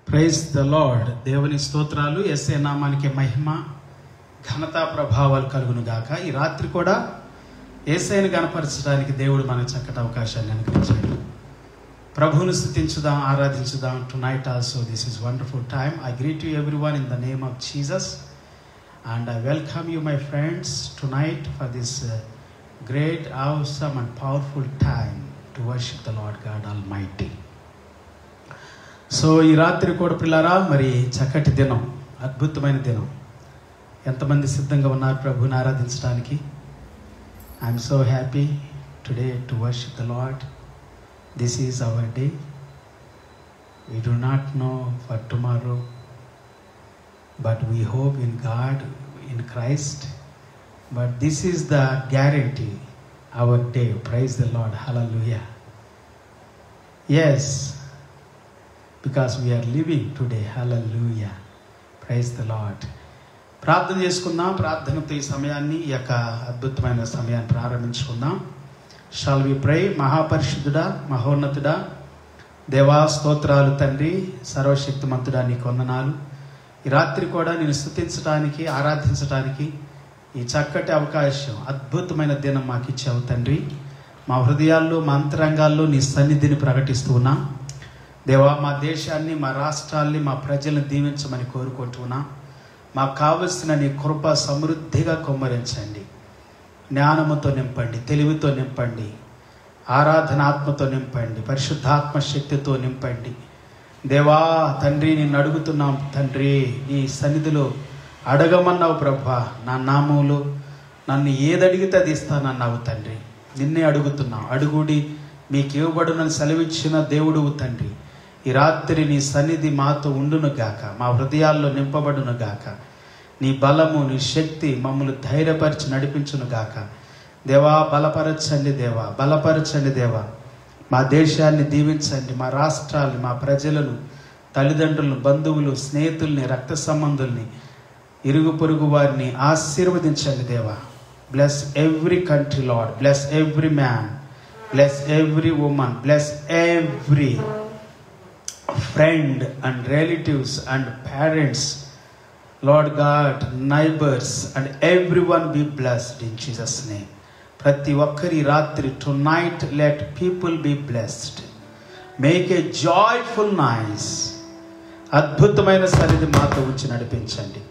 Praise the lord. దేవుని స్తోత్రాలు. యేసే నామానికి మహిమ ఘనత ప్రభావాలు కలుగును గాక. ఈ రాత్రి కూడా యేసయ్యను గణపరచడానికి దేవుడు మనకు చక్కటి అవకాశాన్ని అనుగ్రహించాడు. ప్రభువును స్తుతించుదాం, ఆరాధించుదాం. Tonight also this is wonderful time. I greet you everyone in the name of Jesus and I welcome you, my friends, tonight for this great, awesome and powerful time to worship the Lord God Almighty. So ఈ రాత్రి కూడా పిల్లారా, మరి చక్కటి దినం, అద్భుతమైన దినం. ఎంతమంది సిద్ధంగా ఉన్నారు ప్రభువుని ఆరాధించడానికి? I'm so happy today to worship the Lord. This is our day. We do not know for tomorrow, but we hope in God, in Christ. But this is the guarantee, our day. Praise the Lord. Hallelujah. Yes, because we are living today. Hallelujah. Praise the Lord. ప్రార్థన చేసుకుందాం. ప్రార్థనతో ఈ సమయాన్ని, ఈ యొక్క అద్భుతమైన సమయాన్ని ప్రారంభించుకుందాం. Shall we ప్రే. మహాపరిశుద్ధుడా, మహోన్నతుడా, దేవా స్తోత్రాలు తండ్రి, సర్వశక్తిమంతుడా, నీకు వందనాలు. ఈ రాత్రి కూడా నేను స్తుతించడానికి, ఆరాధించడానికి ఈ చక్కటి అవకాశం, అద్భుతమైన దినం మాకు ఇచ్చావు తండ్రి. మా హృదయాల్లో, మా అంతరంగాల్లో నీ సన్నిధిని ప్రకటిస్తూ ఉన్నా దేవా. మా దేశాన్ని, మా రాష్ట్రాల్ని, మా ప్రజలను దీవించమని కోరుకుంటున్నా. మాకు కావలసిన నీ కృప సమృద్ధిగా కుమ్మరించండి. జ్ఞానముతో నింపండి, తెలివితో నింపండి, ఆరాధనాత్మతో నింపండి, పరిశుద్ధాత్మ శక్తితో నింపండి. దేవా తండ్రి, నిన్ను అడుగుతున్నాం తండ్రి, నీ సన్నిధిలో అడగమన్నావు ప్రభా. నా నామములో నన్ను ఏదడిగితే అది ఇస్తానన్నావు తండ్రి. నిన్నే అడుగుతున్నాం. అడుగుడి మీకు ఇవ్వబడునని సెలవిచ్చిన దేవుడువు తండ్రి. ఈ రాత్రి నీ సన్నిధి మాతో ఉండును గాక, మా హృదయాల్లో నింపబడును గాక. నీ బలము, నీ శక్తి మమ్మల్ని ధైర్యపరిచి నడిపించును గాక. దేవా బలపరచండి దేవా, బలపరచండి దేవా. మా దేశాన్ని దీవించండి, మా రాష్ట్రాల్ని, మా ప్రజలను, తల్లిదండ్రులను, బంధువులు, స్నేహితుల్ని, రక్త సంబంధుల్ని, ఇరుగు పొరుగు వారిని ఆశీర్వదించండి దేవా. Bless every country Lord, bless every man, bless every woman, bless every friend and relatives and parents, Lord God, neighbours and every one be blessed in Jesus name. ప్రతి ఒక్కరి రాత్రి tonight let people be blessed. Make a joyful noise. అద్భుతమైన సన్నిధి మాతో ఉంచి నడిపించండి.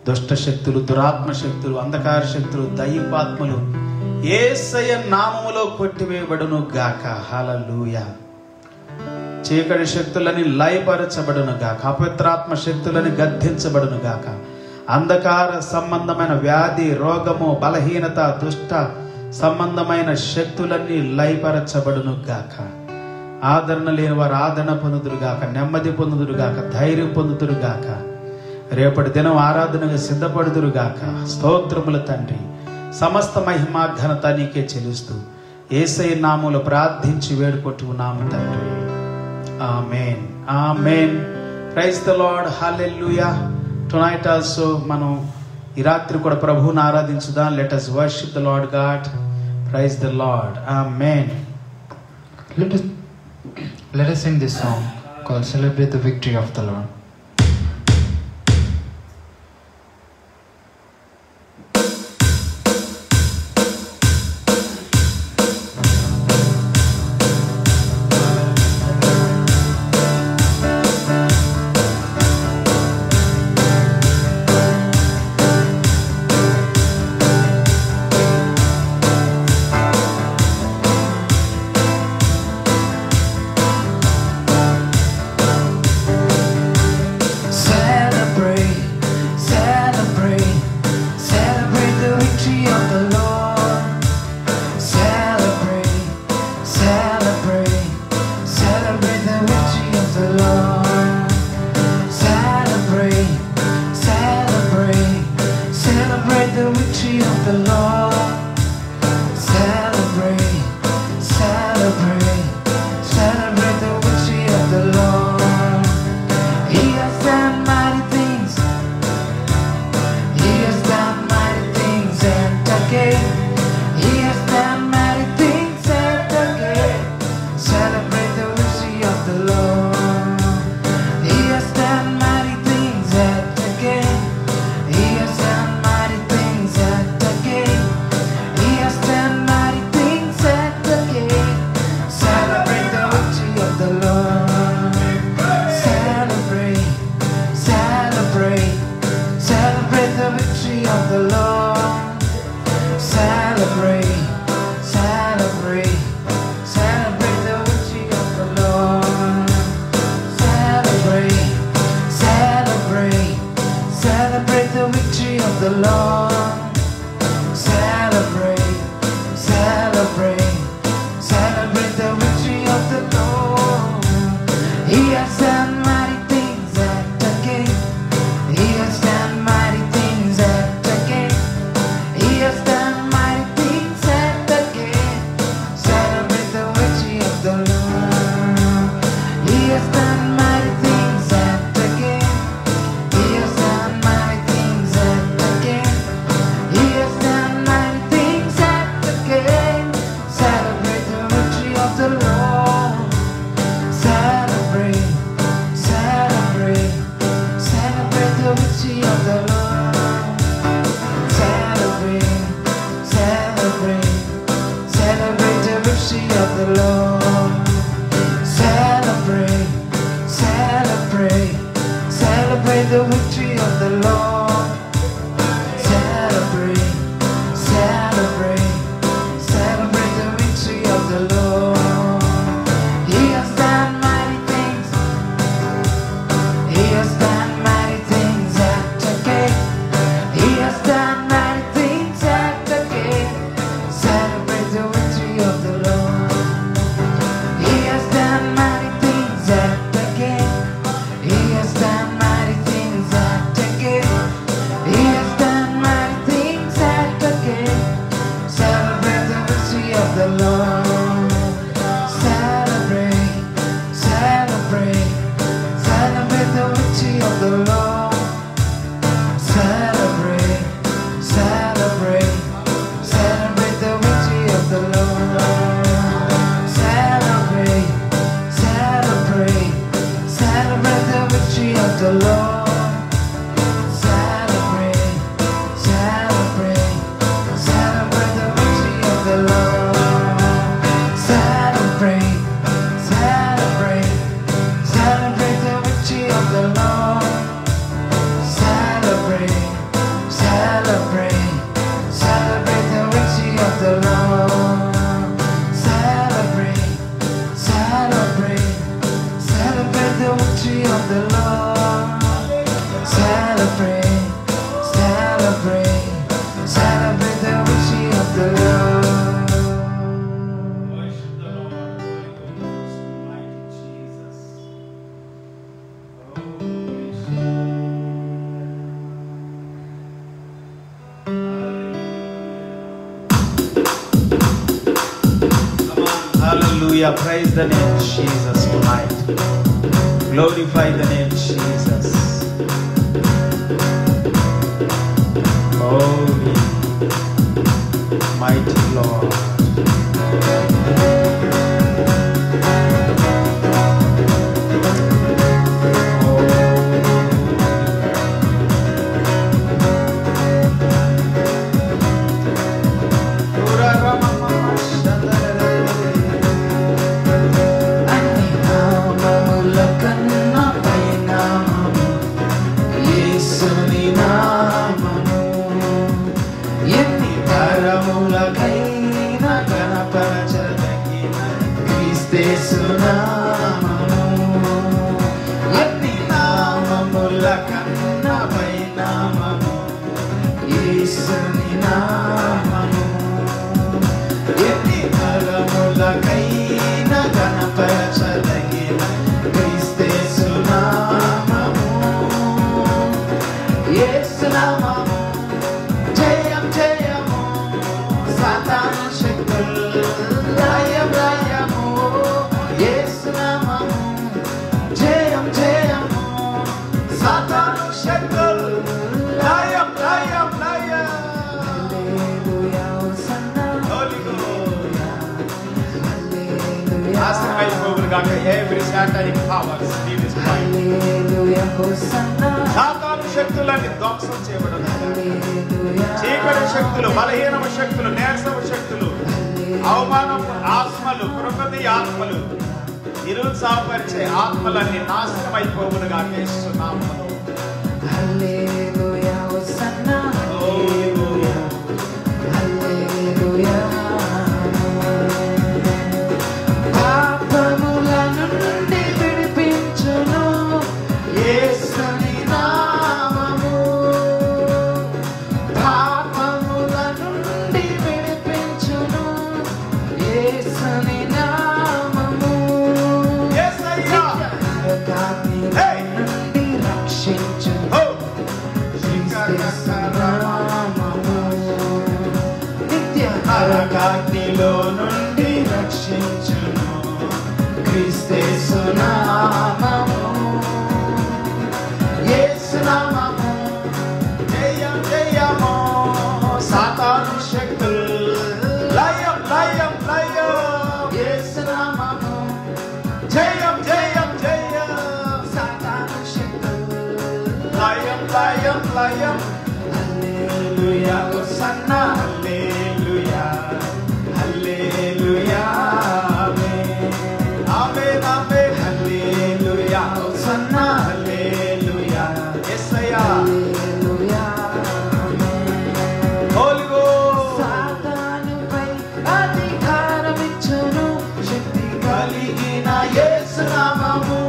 దుష్ట శక్తులు, దురాత్మ శక్తులు, అంధకార శక్తులు, దైవాత్మలు యేసయ్య నామములో కొట్టివేయబడును గాక. హల్లెలూయా. చీకటి శక్తులని లయపరచబడును గాక. అపవిత్రాత్మ శక్తులని గద్దించబడును గాక. అంధకార సంబంధమైన వ్యాధి, రోగము, బలహీనత, దుష్ట సంబంధమైన శక్తులన్నీ లయపరచబడును గాక. ఆదరణ లేని వారు ఆదరణ పొందుదురుగాక, నెమ్మది పొందుదురుగాక, ధైర్యం పొందుదురుగాక. రేపటి దినం ఆరాధనగా సిద్ధపడుదురుగాక. స్తోత్రములు తండ్రి. సమస్త మహిమ ఘనత నీకే చెల్లిస్తూ యేసయ్య నామములో ప్రార్థించి వేడుకుంటున్నాము తండ్రి. Amen, amen. Praise the Lord. Hallelujah. Tonight also మనం ఈ రాత్రి కూడా ప్రభువుని ఆరాధించుదాం. Let us worship the Lord God. Praise the Lord. Amen. Let us sing this song called Celebrate the Victory of the Lord. Celebrate has done mighty things at the gate. He has done mighty things at the gate. He has done mighty things at the gate. Celebrate the victory of the Lord. He has done mighty things at the gate. He has done mighty things at the gate. He has done mighty things at the gate. Celebrate the victory of the Lord. Celebrate, celebrate, celebrate the victory of the Lord. Celebrate, celebrate, celebrate the victory of the Lord. Celebrate, celebrate, celebrate the victory of the Lord. Celebrate, celebrate, celebrate the victory of the Lord. He has done mighty things. He has done mighty things at the gate. He has done mighty things at the gate. Celebrate the victory of the Lord. He has done mighty things at the gate. He has done mighty things at the gate. He has done mighty things at the gate. Celebrate the victory of the Lord. Celebrate, celebrate, celebrate the victory of the Lord. Celebrate, celebrate, celebrate the victory of the Lord. Celebrate, celebrate, celebrate the victory of the Lord. Celebrate, celebrate, celebrate the victory of the Lord. Celebrate, celebrate, celebrate the victory of the Lord. Celebrate, celebrate, celebrate the victory of the Lord. Celebrate, celebrate, celebrate the victory of the Lord. Celebrate, celebrate, celebrate the victory of the Lord. Worship the Lord, Holy Ghost, mighty Jesus. Come on, hallelujah. Praise the name of Jesus tonight. Glorify the name of Jesus. Holy, mighty Lord. అన్ని నామముల కన్నా పైనామము యేసుని నామము. ఎన్ని తరములకైనా గణపరచదగిన క్రీస్తేసు నామము. ఎన్ని నామముల కన్నా పైనామము యేసుని నామము. ఎన్ని తరములకైనా గణపరచదగిన క్రీస్తేసు నామము. యేసు నామము జయం జయము, సాతాను శక్తులు లయం లయము. యేసు నామము జయం జయము, సాతాను శక్తులు లయం లయం లయం. హల్లెలూయా హోసన్నా. Holy Ghost. హల్లెలూయా. ఆశ్రయించుకోవుగాక every satanic powers leave his mind. హల్లెలూయా హోసన్నా. సాతాను శక్తులన్నీ ధ్వంసం చేయబడును. హల్లెలూయా. చీకటి శక్తులు, బలహీనమ శక్తులు, నీరసమ శక్తులు, అవమానం ఆత్మలు, కృపది ఆత్మలు, నిరుత్సాహపరిచే ఆత్మలన్నీ నాశనం అయిపోవునుగా యేసునామములో. హల్లెలూయా హోసన్నా. హల్లెలూయా. హల్లెలూయా. పాపముల నుండి విడిపించును యేసుని నామము. పాపముల నుండి విడిపించును యేసుని నామము. యేసయ్యా. నిత్య అగ్నిలో నుండి రక్షించును క్రీస్తు నామము యేసు నామము జయం జయము సాతాను శక్తులు లయం లయం లయం యేసు నామము జయం జయం జయం సాతాను శక్తులు లయం లయం లయం హల్లెలూయా హోసన్నా హల్లెలూయా హల్లెలూయా ఆమేన్ ఆమేన్ హల్లెలూయా హోసన్నా హల్లెలూయా యేసయ్యా హల్లెలూయా హోలీ గోస్ట్ సాతానుపై అధికారం ఇచ్చును శక్తి కలిగిన యేసు నామము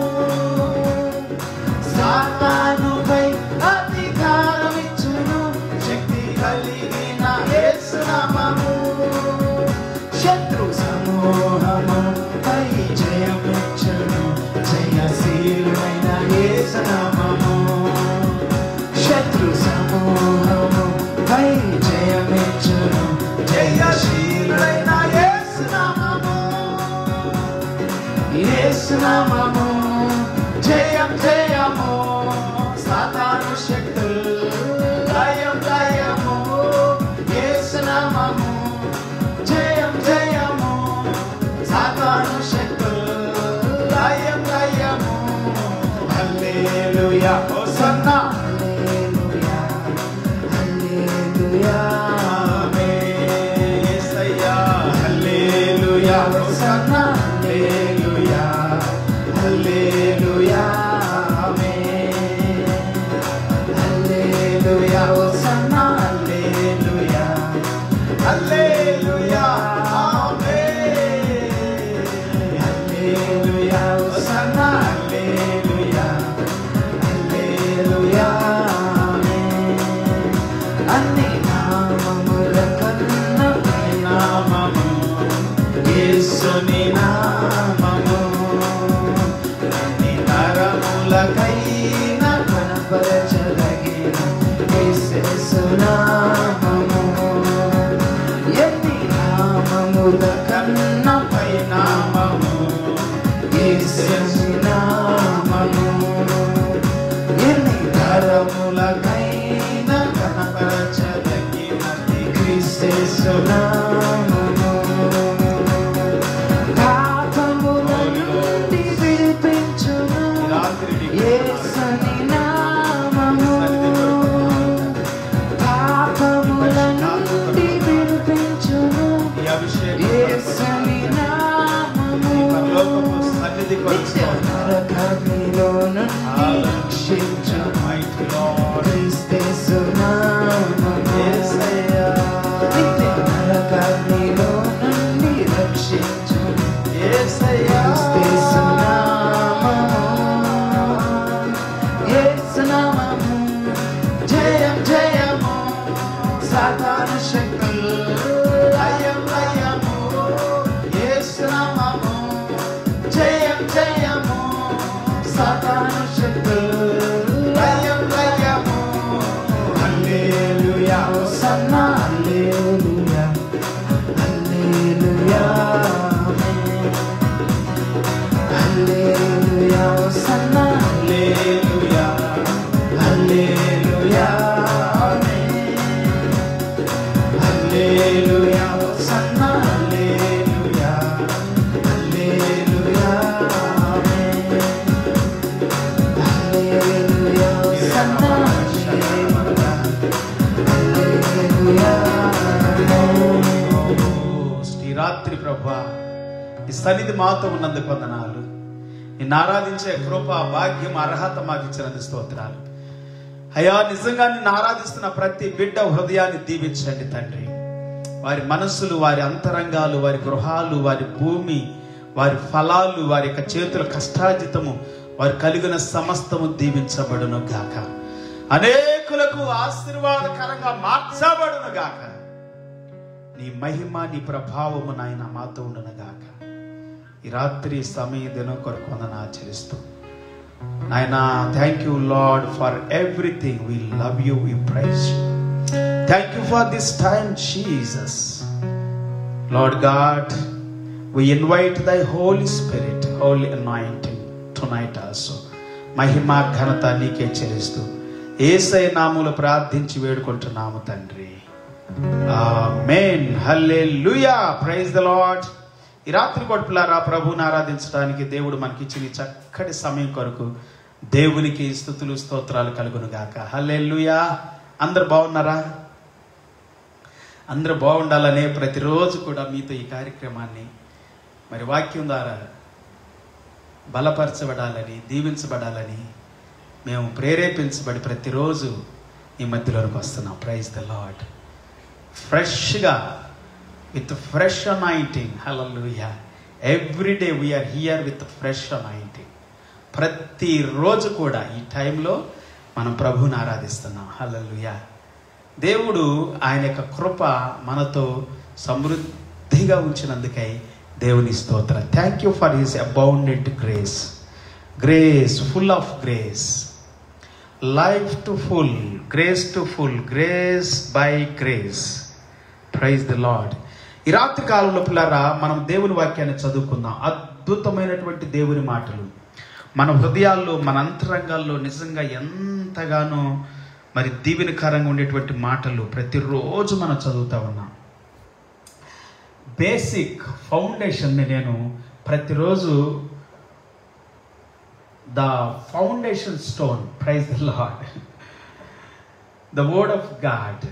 సాతానుపై అధికారం ఇచ్చును శక్తి కలిగిన యేసు నామము శత్రు సమూహము పై జయమిచ్చును జయశీలుడైన యేసు నామము శత్రు సమూహము పై జయమిచ్చును జయశీలుడైన యేసు నామము యేసు నామము జయం జయము సాతాను శక్తులు లయం లయము యేసు నామము జయం జయము సాతాను శక్తులు లయం లయము హల్లెలూయా హోసన్నా హల్లెలూయా హల్లెలూయా ఆమేన్ యేసయ్యా హల్లెలూయా హోసన్నా హల్లెలూయా హల్లెలూయా ఆమేన్ హల్లెలూయా హోసన్నా హల్లెలూయా హల్లెలూయా ఆమేన్ హల్లెలూయా హోసన్నా హల్లెలూయా హల్లెలూయా ఆమేన్ అన్ని నామముల కన్నా పై నామము యేసుని నామము అన్ని తరములకైనా కనపరచదగిన యేసు నామము ఎన్ని నామముల కన్నా పై నామము యేసు నామము ఎన్ని తరములకైనా కనపరచదగిన క్రీస్తు నామము పాపముల నుండి విడిపించును యేసుని నామము పాపముల నుండి విడిపించును యేసుని నామము నిత్య నరకాగ్నిలో నుండి రక్షించు క్రీస్తు నామము నిత్య నరకాగ్నిలో నుండి రక్షించు క్రీస్తు నామము యేసు నామము జయం జయము సాతాను శక్తులు లయం లయము యేసు నామము జయం జయము సాతాను శక్తులు లయం లయము హల్లెలూయా హోసన్నా హల్లెలూయా హల్లెలూయా ఆమేన్ హల్లెలూయా హోసన్నా హల్లెలూయా హల్లెలూయా ఆమేన్ హల్లెలూయా హోసన్నా హల్లెలూయా హల్లెలూయా ఆమేన్ హల్లెలూయా హోసన్నా హల్లెలూయా ఈ రాత్రి ప్రభువా ఈ సన్నిధి మాతో ఉన్నందుకు వందనాలు నిన్ను ఆరాధించే కృప భాగ్యం అర్హత మాకు ఇచ్చినందుకు స్తోత్రాలు అయ్యా నిజంగా నిన్ను ఆరాధిస్తున్న ప్రతి బిడ్డ హృదయాన్ని దీవించండి తండ్రి వారి మనస్సులు వారి అంతరంగాలు వారి గృహాలు వారి భూమి వారి ఫలాలు వారి యొక్క చేతుల కష్టార్జితము వారు కలిగిన సమస్తము దీవించబడును గాక అనేకులకు ఆశీర్వాదకరంగా మార్చబడును గాక నీ మహిమ నీ ప్రభావము నాయన మాతో ఉండును గాక ఈ రాత్రి సమయ దినం కొరకు వందనాలు ఆచరిస్తూ నాయనా thank you Lord for everything we love you we praise you thank you for this time Jesus Lord God, we invite thy Holy Spirit, holy anointing tonight also. మహిమ ఘనత నీకే చెల్లిస్తూ యేసయ్య నామములో ప్రార్థించి వేడుకుంటున్నాము తండ్రి. Amen. Hallelujah. Praise the Lord. ఈ రాత్రి కొడుపులారా ప్రభువుని ఆరాధించడానికి దేవుడు మనకి ఇచ్చిన చక్కటి సమయం కొరకు దేవునికి స్తుతులు స్తోత్రాలు కలుగును గాక. హల్లెలూయా. అందరు బాగున్నారా? అందరూ బాగుండాలనే ప్రతిరోజు కూడా మీతో ఈ కార్యక్రమాన్ని మరి వాక్యం ద్వారా బలపరచబడాలని, దీవించబడాలని మేము ప్రేరేపించబడి ప్రతిరోజు ఈ మధ్యలోకి వస్తున్నాం. Praise the Lord. ఫ్రెష్గా with fresh anointing. Hallelujah. Every day we are here with fresh anointing. ప్రతిరోజు కూడా ఈ టైంలో మనం ప్రభువుని ఆరాధిస్తున్నాం. హల్లెలూయా. దేవుడు ఆయన యొక్క కృప మనతో సమృద్ధిగా ఉంచినందుకై దేవుని స్తోత్రం. Thank you for his abundant grace. Grace, full of grace, life to full, grace to full, grace by grace. Praise the Lord. ఈ రాత్రి కాలంలో పిల్లరా మనం దేవుని వాక్యాన్ని చదువుకుందాం. అద్భుతమైనటువంటి దేవుని మాటలు మన హృదయాల్లో, మన అంతరంగాల్లో నిజంగా ఎంతగానో మరి దీవెనకరంగా ఉండేటువంటి మాటలు ప్రతిరోజు మనం చదువుతా ఉన్నాం. బేసిక్ ఫౌండేషన్ని నేను ప్రతిరోజు the foundation stone, praise the Lord, the word of God,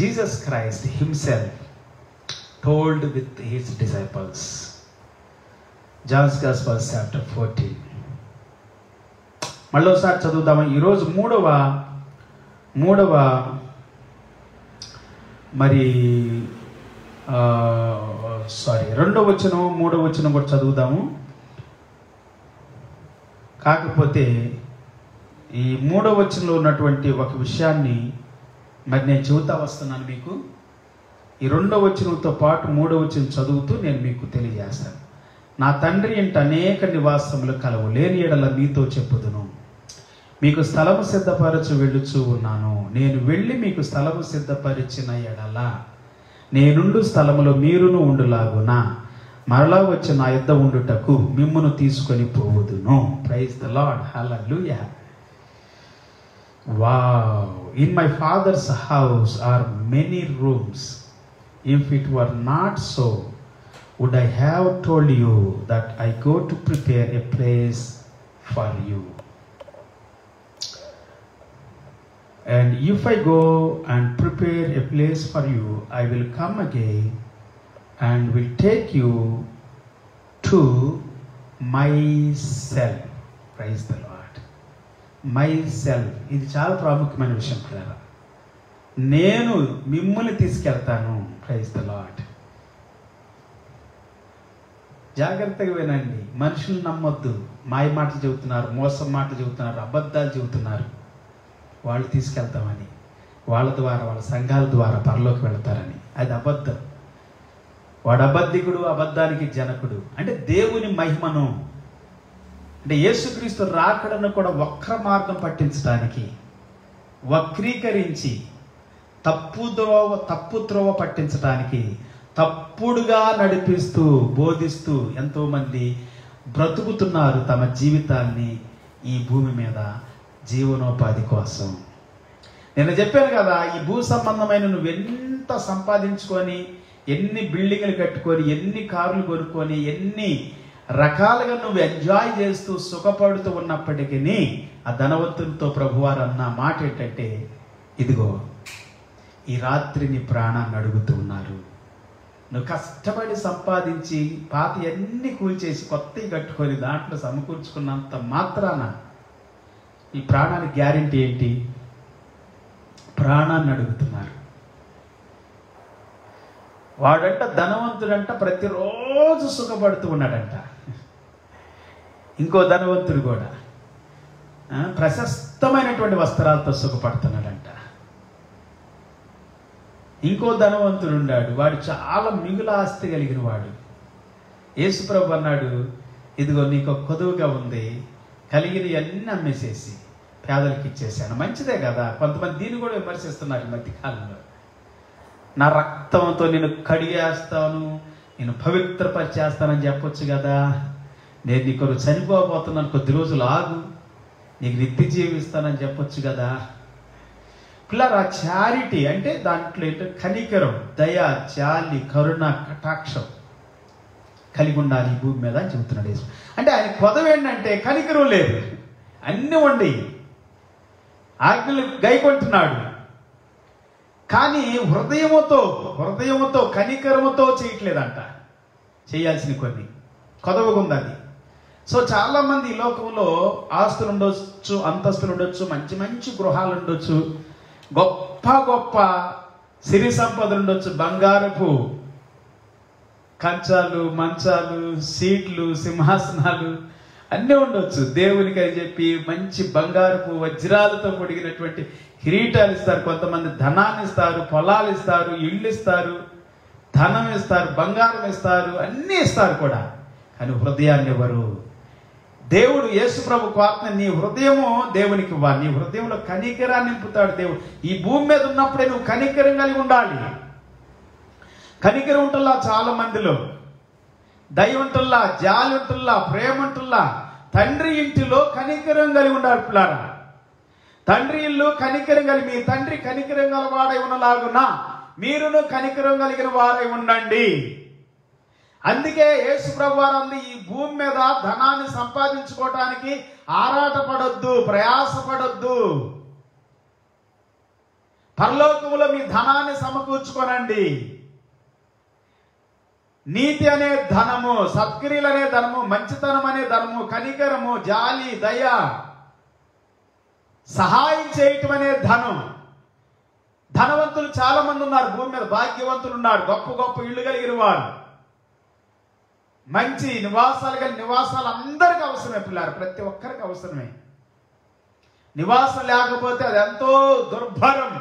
Jesus Christ himself told with his disciples. John's gospel chapter 14. మళ్ళీ ఒకసారి చదువుతాము. ఈరోజు మూడవ మరి రెండవ వచనం, మూడవ వచనం కూడా చదువుదాము. కాకపోతే ఈ మూడవ వచనంలో ఉన్నటువంటి ఒక విషయాన్ని మరి నేను చెబుతా వస్తున్నాను మీకు. ఈ రెండవ వచనంతో పాటు మూడవ వచనం చదువుతూ నేను మీకు తెలియజేస్తాను. నా తండ్రి ఇంట అనేక నివాసములు కలవు, లేని ఎడల మీతో చెప్పుదును. మీకు స్థలము సిద్ధపరచు వెళ్ళుచూ ఉన్నాను. నేను వెళ్ళి మీకు స్థలము సిద్ధపరిచిన ఎడల నేనుండు స్థలములో మీరును ఉండులాగున మరలా వచ్చి నా యొద్ద ఉండుటకు మిమ్మును తీసుకొని పోవుదును. Praise the Lord. Hallelujah. Wow. In my father's house are many rooms. If it were not so would I have told you that I go to prepare a place for you. And if I go and prepare a place for you, I will come again and will take you to myself. Praise the Lord. Myself. ఇది చాలా ప్రాముఖ్యమైన విషయం పిల్లరా. నేను మిమ్మల్ని తీసుకెళ్తాను. Praise the Lord. జాగ్రత్తగా వినండి. మనుషులు నమ్మొద్దు. మాయ మాటలు చెబుతున్నారు, మోసం మాటలు చెబుతున్నారు, అబద్ధాలు చెబుతున్నారు. వాళ్ళు తీసుకెళ్తామని, వాళ్ళ ద్వారా, వాళ్ళ సంఘాల ద్వారా పరలోకి వెళతారని. అది అబద్ధం. వాడు అబద్ధికుడు, అబద్ధానికి జనకుడు. అంటే దేవుని మహిమను, అంటే యేసుక్రీస్తు రాకడను కూడా వక్ర మార్గం పట్టించడానికి, వక్రీకరించి తప్పు త్రోవ పట్టించడానికి, తప్పుడుగా నడిపిస్తూ బోధిస్తూ ఎంతోమంది బ్రతుకుతున్నారు తమ జీవితాన్ని ఈ భూమి మీద జీవనోపాధి కోసం. నేను చెప్పాను కదా, ఈ భూ సంబంధమైన నువ్వు ఎంత సంపాదించుకొని, ఎన్ని బిల్డింగ్లు కట్టుకొని, ఎన్ని కార్లు కొనుక్కొని, ఎన్ని రకాలుగా నువ్వు ఎంజాయ్ చేస్తూ సుఖపడుతూ ఉన్నప్పటికీ ఆ ధనవంతునితో ప్రభువారు అన్న మాట ఏంటంటే, ఇదిగో ఈ రాత్రి నీ ప్రాణాన్ని అడుగుతూ ఉన్నారు. నువ్వు కష్టపడి సంపాదించి పాత అన్ని కూల్చేసి కొత్తవి కట్టుకొని దాంట్లో సమకూర్చుకున్నంత మాత్రాన ఈ ప్రాణానికి గ్యారెంటీ ఏంటి? ప్రాణాన్ని అడుగుతున్నారు. వాడంట ధనవంతుడంట ప్రతిరోజు సుఖపడుతూ ఉన్నాడంట. ఇంకో ధనవంతుడు కూడా ప్రశస్తమైనటువంటి వస్త్రాలతో సుఖపడుతున్నాడంట. ఇంకో ధనవంతుడు ఉన్నాడు, వాడు చాలా మిగుల ఆస్తి కలిగిన వాడు. యేసుప్రభు అన్నాడు, ఇదిగో నీకు కొదువుగా ఉంది, కలిగిన అన్ని అమ్మేసేసి పేదలకు ఇచ్చేసాను. మంచిదే కదా. కొంతమంది దీన్ని కూడా విమర్శిస్తున్నారు ఈ మధ్య కాలంలో. నా రక్తంతో నేను కడిగేస్తాను, నేను పవిత్రపరిచేస్తానని చెప్పొచ్చు కదా. నేను నీ కొరకు చనిపోబోతున్నాను, కొద్ది రోజులు ఆగు, నీకు నిత్య జీవిస్తానని చెప్పొచ్చు కదా. పిల్లరా, చారిటీ అంటే దాంట్లో ఏంటంటే కనికరం, దయ, జాలి, కరుణ, కటాక్షం కలిగి ఉండాలి ఈ భూమి మీద అని చెబుతున్నాడు యేసు. అంటే ఆయన పదవి ఏంటంటే కనికరం లేదు, అన్నీ ఉండి ఆజ్ఞలు గైకొంటున్నాడు, కానీ హృదయముతో కనికరముతో చేయట్లేదంట. చేయాల్సిన కొన్ని కొదవగా ఉంది అది. సో చాలా మంది ఈ లోకంలో ఆస్తులు ఉండొచ్చు, అంతస్తులు ఉండొచ్చు, మంచి మంచి గృహాలు ఉండొచ్చు, గొప్ప గొప్ప సిరి సంపదలు ఉండొచ్చు, బంగారపు కంచాలు, మంచాలు, సీట్లు, సింహాసనాలు అన్నీ ఉండొచ్చు. దేవునికి అని చెప్పి మంచి బంగారపు వజ్రాలతో పొడిగినటువంటి కిరీటాలు ఇస్తారు, కొంతమంది ధనాన్ని ఇస్తారు, పొలాలు ఇస్తారు, ఇళ్ళు ఇస్తారు, ధనం ఇస్తారు, బంగారం ఇస్తారు, అన్నీ ఇస్తారు కూడా. కానీ హృదయాన్ని ఇవ్వరు. దేవుడు యేసు ప్రభు కోరుతున్న నీ హృదయము దేవునికి ఇవ్వాలి. నీ హృదయంలో కనికరాన్ని నింపుతాడు దేవుడు. ఈ భూమి మీద ఉన్నప్పుడే నువ్వు కనికరం కలిగి ఉండాలి. కనికరం ఉంటుల్లా చాలా మందిలో, దయ ఉంటుల్లా, జాలి ఉంటుల్లా, ప్రేమ ఉంటుల్లా. తండ్రి ఇంటిలో కనికరం కలిగి ఉండాలి పిల్లారా. తండ్రి ఇల్లు కనికరం కలిగి, మీ తండ్రి కనికరం గలవాడై ఉన్నలాగున మీరును కనికరం కలిగిన వారై ఉండండి. అందుకే యేసు ప్రభు వారు అంది, ఈ భూమి మీద ధనాన్ని సంపాదించుకోవటానికి ఆరాటపడొద్దు, ప్రయాసపడొద్దు. పరలోకములో మీ ధనాన్ని సమకూర్చుకోనండి. నీతి అనే ధనము, సత్క్రియలు అనే ధనము, మంచితనం అనే ధనము, కనికరము, జాలి, దయ, సహాయం చేయటం అనే ధనం. ధనవంతులు చాలా మంది ఉన్నారు భూమి మీద, భాగ్యవంతులు ఉన్నారు, గొప్ప గొప్ప ఇళ్ళు కలిగిన వారు, మంచి నివాసాలు కలిగిన నివాసాలు అందరికీ అవసరమే పిల్లారు, ప్రతి ఒక్కరికి అవసరమే. నివాసం లేకపోతే అది ఎంతో దుర్భరం.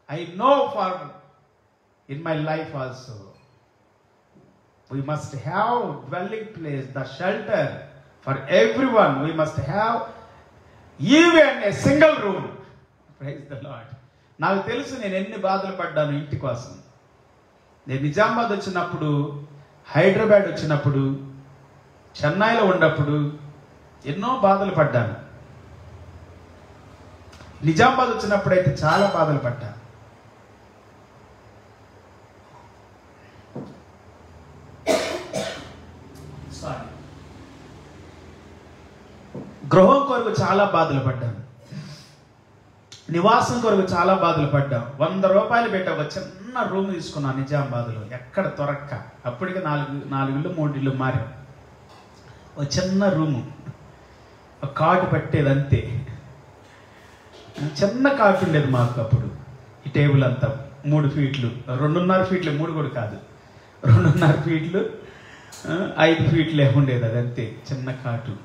I know for in my life also. We must have dwelling place, the shelter for everyone. We must have even a single room. Praise the Lord. నాకు తెలుసు నేను ఎన్ని బాధలు పడ్డాను ఇంటి కోసం. నేను నిజామాబాద్ వచ్చినప్పుడు, హైదరాబాద్ వచ్చినప్పుడు, చెన్నైలో ఉన్నప్పుడు ఎన్నో బాధలు పడ్డాను. నిజామాబాద్ వచ్చినప్పుడు అయితే చాలా బాధలు పడ్డాను. గృహం కొరకు చాలా బాధలు పడ్డాను, నివాసం కొరకు చాలా బాధలు పడ్డాం. 100 రూపాయలు పెట్టి ఒక చిన్న రూమ్ తీసుకున్నాను నిజామాబాద్లో, ఎక్కడ దొరక్క. అప్పటికి 4 ఇళ్ళు 3 ఇళ్ళు మారాం. ఒక చిన్న రూము, ఒక కాటు పట్టేది అంతే, చిన్న కాటు ఉండేది మాకు అప్పుడు. ఈ టేబుల్ అంతా 3 ఫీట్లు, 2.5 ఫీట్లు, 3 కూడా కాదు, 2.5 ఫీట్లు, 5 ఫీట్లే ఉండేది. అది అంతే, చిన్న కాటు.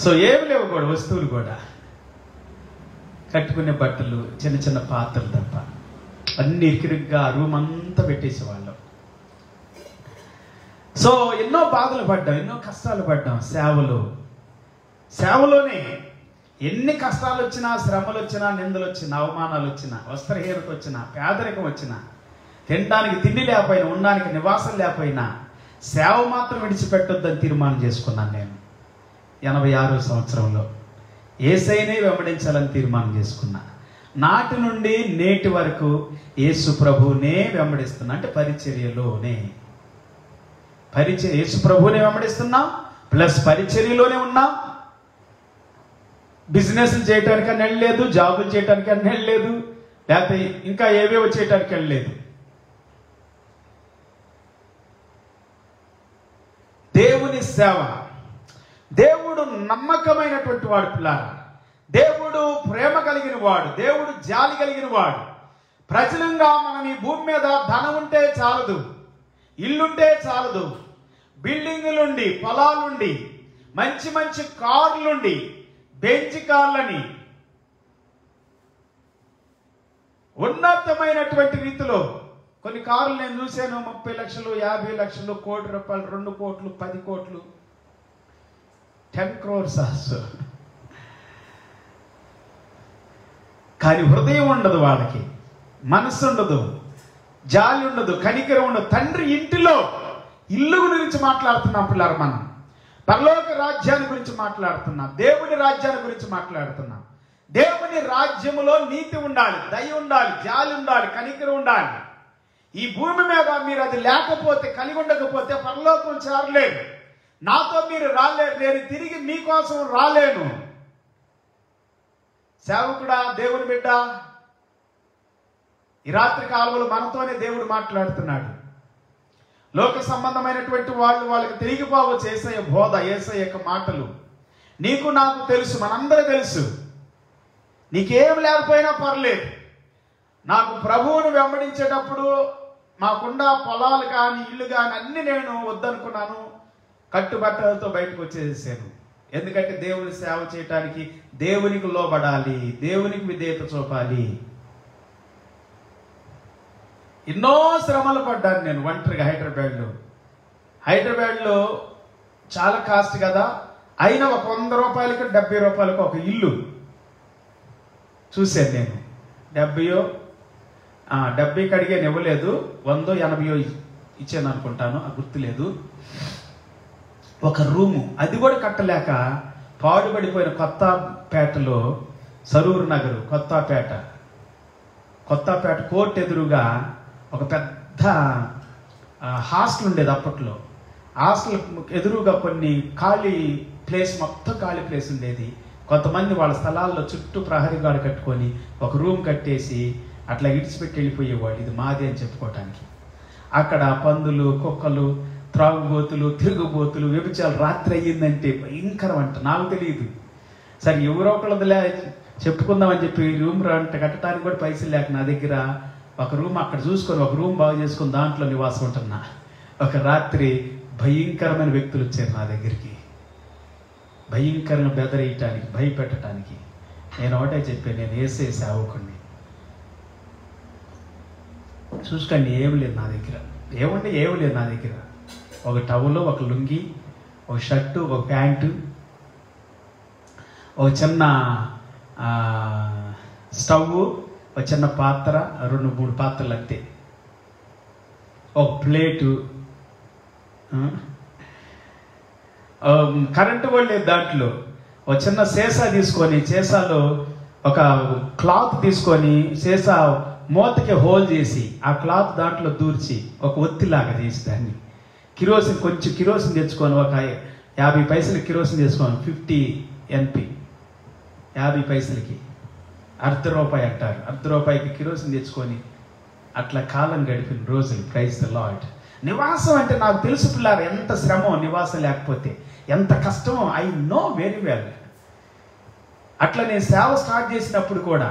సో ఏమి లేవు కూడా, వస్తువులు కూడా, కట్టుకునే బట్టలు, చిన్న చిన్న పాత్రలు తప్ప అన్ని ఇరుకిరుగ్గా రూమ్ అంతా పెట్టేసేవాళ్ళం. సో ఎన్నో బాధలు పడ్డాం, ఎన్నో కష్టాలు పడ్డాం. సేవలోనే ఎన్ని కష్టాలు వచ్చినా, శ్రమలు వచ్చినా, నిందలు వచ్చినా, అవమానాలు వచ్చినా, వస్త్రహీనత వచ్చినా, పేదరికం వచ్చినా, తినడానికి తిండి లేకపోయినా, ఉండడానికి నివాసం లేకపోయినా, సేవ మాత్రం విడిచిపెట్టొద్దని తీర్మానం చేసుకున్నాను నేను 86వ సంవత్సరంలో. యేసయ్యనే వెంబడించాలని తీర్మానం చేసుకున్నా. నాటి నుండి నేటి వరకు యేసు ప్రభువునే వెంబడిస్తున్నా. అంటే పరిచర్యలోనే, యేసు ప్రభువునే వెంబడిస్తున్నాం, ప్లస్ పరిచర్యలోనే ఉన్నాం. బిజినెస్ చేయటానికి అని వెళ్ళలేదు, జాబులు చేయటానికి అని వెళ్ళలేదు, లేకపోతే ఇంకా ఏవేవో చేయటానికి వెళ్ళలేదు. దేవుని సేవ. దేవుడు నమ్మకమైనటువంటి వాడు పిల్లారా. దేవుడు ప్రేమ కలిగిన వాడు, దేవుడు జాలి కలిగిన వాడు. ప్రజలంగా మనం ఈ భూమి మీద ధనం ఉంటే చాలదు, ఇల్లుంటే చాలదు, బిల్డింగులుండి, పొలాలుండి, మంచి మంచి కార్లుండి, బెంచ్ కార్లని, ఉన్నతమైనటువంటి రీతిలో కొన్ని కార్లు నేను చూశాను. 30 లక్షలు, 50 లక్షలు, ₹1 కోటి, 2 కోట్లు, 10 కోట్లు, 10 crores also. కానీ హృదయం ఉండదు, వాళ్ళకి మనసు ఉండదు, జాలి ఉండదు, కనికరం ఉండదు. తండ్రి ఇంటిలో ఇల్లు గురించి మాట్లాడుతున్నాం పిల్లలు. మనం పరలోక రాజ్యాన్ని గురించి మాట్లాడుతున్నాం, దేవుని రాజ్యాన్ని గురించి మాట్లాడుతున్నాం. దేవుని రాజ్యములో నీతి ఉండాలి, దయ ఉండాలి, జాలి ఉండాలి, కనికరం ఉండాలి. ఈ భూమి మీద మీరు అది లేకపోతే, కలిగి ఉండకపోతే పరలోకం చేరలేరు. నాతో మీరు రాలేరు, నేను తిరిగి మీకోసం రాలేను. సేవకుడా, దేవుని బిడ్డ, ఈ రాత్రి కాలంలో మనతోనే దేవుడు మాట్లాడుతున్నాడు. లోక సంబంధమైనటువంటి వాళ్ళకి తిరిగిపోవచ్చు యేసయ్య బోధ, యేసయ్య యొక్క మాటలు. నీకు నాకు తెలుసు, మనందరూ తెలుసు. నీకేం లేకపోయినా పర్లేదు. నాకు ప్రభువును వెంబడించేటప్పుడు మాకుండా పొలాలు కానీ ఇల్లు కానీ అన్ని నేను వద్దనుకున్నాను. కట్టుబట్టలతో బయటకు వచ్చేసాను. ఎందుకంటే దేవుని సేవ చేయటానికి దేవునికి లోబడాలి, దేవునికి విధేయత చూపాలి. ఎన్నో శ్రమలు పడ్డాను నేను ఒంటరిగా. హైదరాబాద్లో చాలా కాస్ట్ కదా, అయినా ఒక 100 రూపాయలకి 70 రూపాయలకు ఒక ఇల్లు చూశాను నేను. 70 అడిగాను, ఇవ్వలేదు. 100-80 ఇచ్చాను అనుకుంటాను, గుర్తులేదు. ఒక రూము, అది కూడా కట్టలేక పాడుపడిపోయిన కొత్తపేటలో, సరూర్ నగరు, కొత్తపేట కోర్టు ఎదురుగా ఒక పెద్ద హాస్టల్ ఉండేది అప్పట్లో. హాస్టల్ ఎదురుగా కొన్ని ఖాళీ ప్లేస్, మొత్తం ఖాళీ ప్లేస్ ఉండేది. కొంతమంది వాళ్ళ స్థలాల్లో చుట్టూ ప్రహరీ గాడు కట్టుకొని ఒక రూమ్ కట్టేసి అట్లా ఇడిచిపెట్టి వెళ్ళిపోయేవాడు. ఇది మాది అని చెప్పుకోవటానికి. అక్కడ పందులు, కుక్కలు, త్రాగుబోతులు, తిరుగుబోతులు, వ్యభిచారాలు. రాత్రి అయ్యిందంటే భయంకరం అంట. నాకు తెలియదు. సరే ఎవరో ఒకళ్ళదిలే చెప్పుకుందామని చెప్పి రూమ్ కట్టడానికి కూడా పైసలు లేక నా దగ్గర ఒక రూమ్ అక్కడ చూసుకొని, ఒక రూమ్ బాగు చేసుకొని దాంట్లో నివాసం ఉంటున్నా. ఒక రాత్రి భయంకరమైన వ్యక్తులు వచ్చారు నా దగ్గరికి, భయంకరంగా బెదరేయటానికి, భయపెట్టడానికి. నేను ఒకటే చెప్పాను, నేను యేసయ్య సేవకుడిని. చూసుకోండి, ఏమి లేదు నా దగ్గర. ఏమి లేదు నా దగ్గర. ఒక టవలు, ఒక లుంగి, ఒక షర్టు, ఒక ప్యాంటు, ఒక చిన్న స్టవ్, ఒక చిన్న పాత్ర, 2-3 పాత్రలు అంతే. ఒక ప్లేటు, కరెంటు కూడా లేదు దాంట్లో. ఒక చిన్న సీసా తీసుకొని, సీసాలో ఒక క్లాత్ తీసుకొని, సీసా మూతకి హోల్ చేసి ఆ క్లాత్ దాంట్లో దూర్చి ఒక ఒత్తిలాగా చేసి దాన్ని కొంచెం కిరోసిన్ తెచ్చుకొని, ఒక 50 పైసలకి కిరోసిన్ తెచ్చుకొని, 50 NP 50 పైసలకి ₹1 అంటారు. ₹1 కిరోసిన్ తెచ్చుకొని అట్లా కాలం గడిపిన రోజులు. Praise the Lord. నివాసం అంటే నాకు తెలుసు పిల్లారు, ఎంత శ్రమో నివాసం లేకపోతే, ఎంత కష్టమో. I know very well. అట్లా నేను సేవ స్టార్ట్ చేసినప్పుడు కూడా,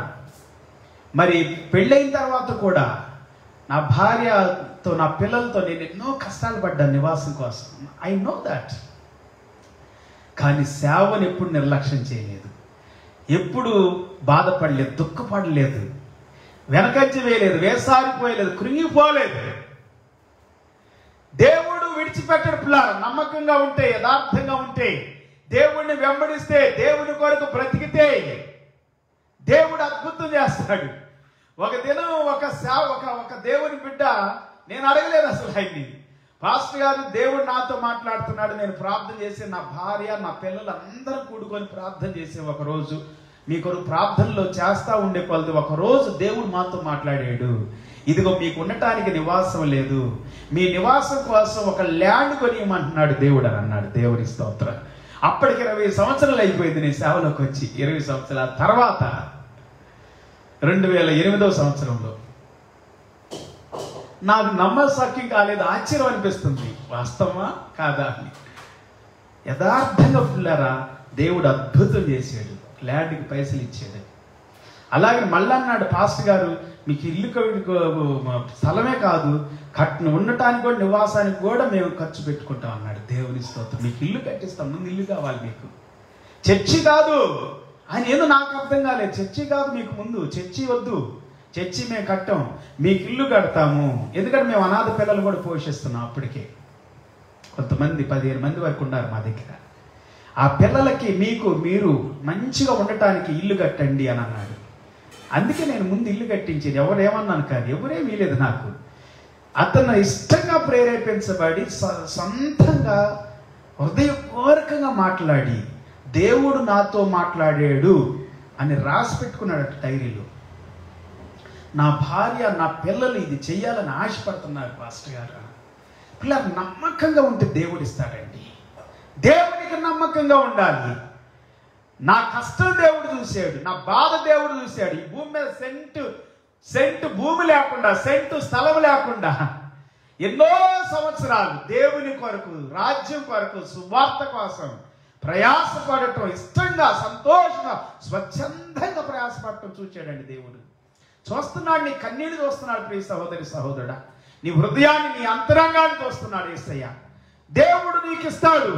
మరి పెళ్ళైన తర్వాత కూడా నా భార్యతో, నా పిల్లలతో నేను ఎన్నో కష్టాలు పడ్డాను నివాసం కోసం. I know that. కానీ సేవను ఎప్పుడు నిర్లక్ష్యం చేయలేదు, ఎప్పుడు బాధపడలేదు, దుఃఖపడలేదు, వెనకంచి వేయలేదు, వేసారిపోయలేదు, కృంగిపోలేదు. దేవుడు విడిచిపెట్టడు పిల్లారు. నమ్మకంగా ఉంటే, యథార్థంగా ఉంటే, దేవుడిని వెంబడిస్తే, దేవుని కొరకు బ్రతికితే దేవుడు అద్భుతం చేస్తాడు. ఒక దినం ఒక దేవుని బిడ్డ, నేను అడగలేదు అసలు ఆయన్ని, పాస్టర్ గారు దేవుడు నాతో మాట్లాడుతున్నాడు, నేను ప్రార్థన చేసి, నా భార్య, నా పిల్లలు అందరూ కూడుకొని ప్రార్థన చేసే ఒక రోజు, మీ కొరకు ప్రార్థనలో చేస్తా ఉండే కొలది ఒక రోజు దేవుడు మాతో మాట్లాడాడు. ఇదిగో మీకు ఉండటానికి నివాసం లేదు, మీ నివాసం కోసం ఒక ల్యాండ్ కొనియమంటున్నాడు దేవుడు అని అన్నాడు. దేవుని స్తోత్రం. అప్పటికి 20 సంవత్సరాలు అయిపోయింది నేను సేవలోకి వచ్చి. 20 సంవత్సరాల తర్వాత 2008వ సంవత్సరంలో నాకు నమ్మశక్యం కాలేదు, ఆశ్చర్యం అనిపిస్తుంది. వాస్తవమా కాదా అని. యథార్థంగా పిల్లరా దేవుడు అద్భుతం చేశాడు, ల్యాండ్కి పైసలు ఇచ్చాడు. అలాగే మళ్ళీ అన్నాడు, పాస్టర్ గారు మీకు ఇల్లు స్థలమే కాదు, ఉండటానికి కూడా, నివాసానికి కూడా మేము ఖర్చు పెట్టుకుంటాం అన్నాడు. దేవుని స్తోత్రం. మీకు ఇల్లు కట్టిస్తాం, ముందు ఇల్లు కావాలి మీకు, చర్చి కాదు. ఆయన ఏదో నాకు అర్థం కాలేదు. చర్చి కాదు మీకు ముందు, చర్చి వద్దు, చర్చి మేము కట్టాం, మీకు ఇల్లు కడతాము. ఎందుకంటే మేము అనాథ పిల్లలు కూడా పోషిస్తున్నాం. అప్పటికే కొంతమంది 15 మంది వరకు ఉన్నారు మా దగ్గర. ఆ పిల్లలకి మీరు మంచిగా ఉండటానికి ఇల్లు కట్టండి అని అన్నాడు. అందుకే నేను ముందు ఇల్లు కట్టించేది. ఎవరేమన్నాను కాదు, ఎవరేమీ లేదు నాకు. అతను ఇష్టంగా ప్రేరేపించబడి సొంతంగా హృదయపూర్వకంగా మాట్లాడి దేవుడు నాతో మాట్లాడాడు అని రాసి పెట్టుకున్నాడు డైరీలో. నా భార్య నా పిల్లలు ఇది చెయ్యాలని ఆశపడుతున్నారు పాస్టర్ గారు. పిల్లలు నమ్మకంగా ఉంటే దేవుడు ఇస్తాడండి. దేవునికి నమ్మకంగా ఉండాలి. నా కష్టం దేవుడు చూశాడు, నా బాధ దేవుడు చూశాడు. ఈ భూమి మీద సెంటు భూమి లేకుండా, సెంటు స్థలం లేకుండా ఎన్నో సంవత్సరాలు దేవుని కొరకు, రాజ్యం కొరకు, సువార్త కోసం ప్రయాసపడటం, ఇష్టంగా, సంతోషంగా, స్వచ్ఛందంగా ప్రయాసపడటం చూచాడండి దేవుడు. చూస్తున్నాడు, నీ కన్నీళ్ళు చూస్తున్నాడు ప్రియ సహోదరి సహోదరుడా. నీ హృదయాన్ని, నీ అంతరంగాన్ని చూస్తున్నాడు యేసయ్య. దేవుడు నీకు ఇస్తాడు.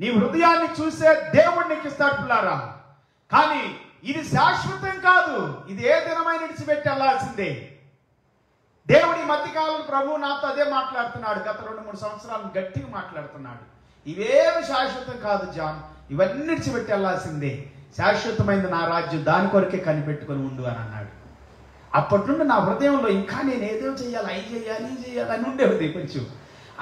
నీ హృదయాన్ని చూసే దేవుడు నీకు ఇస్తాడు పిల్లారా. కానీ ఇది శాశ్వతం కాదు. ఇది ఏ దినమైన విడిచిపెట్టి వెళ్ళాల్సిందే. దేవుడి మధ్యకాలం ప్రభు నాతో అదే మాట్లాడుతున్నాడు. గత 2-3 సంవత్సరాలు గట్టిగా మాట్లాడుతున్నాడు. ఇవేమి శాశ్వతం కాదు జాన్, ఇవన్నీ విడిచిపెట్టి వెళ్ళాల్సిందే. శాశ్వతమైంది నా రాజ్యం, దాని కొరకే కనిపెట్టుకొని ఉండు అని అన్నాడు. అప్పటి నుండి నా హృదయంలో ఇంకా నేను ఏదో చేయాలి, అవి చేయాలి, ఈ చేయాలి అని ఉండేది కొంచెం.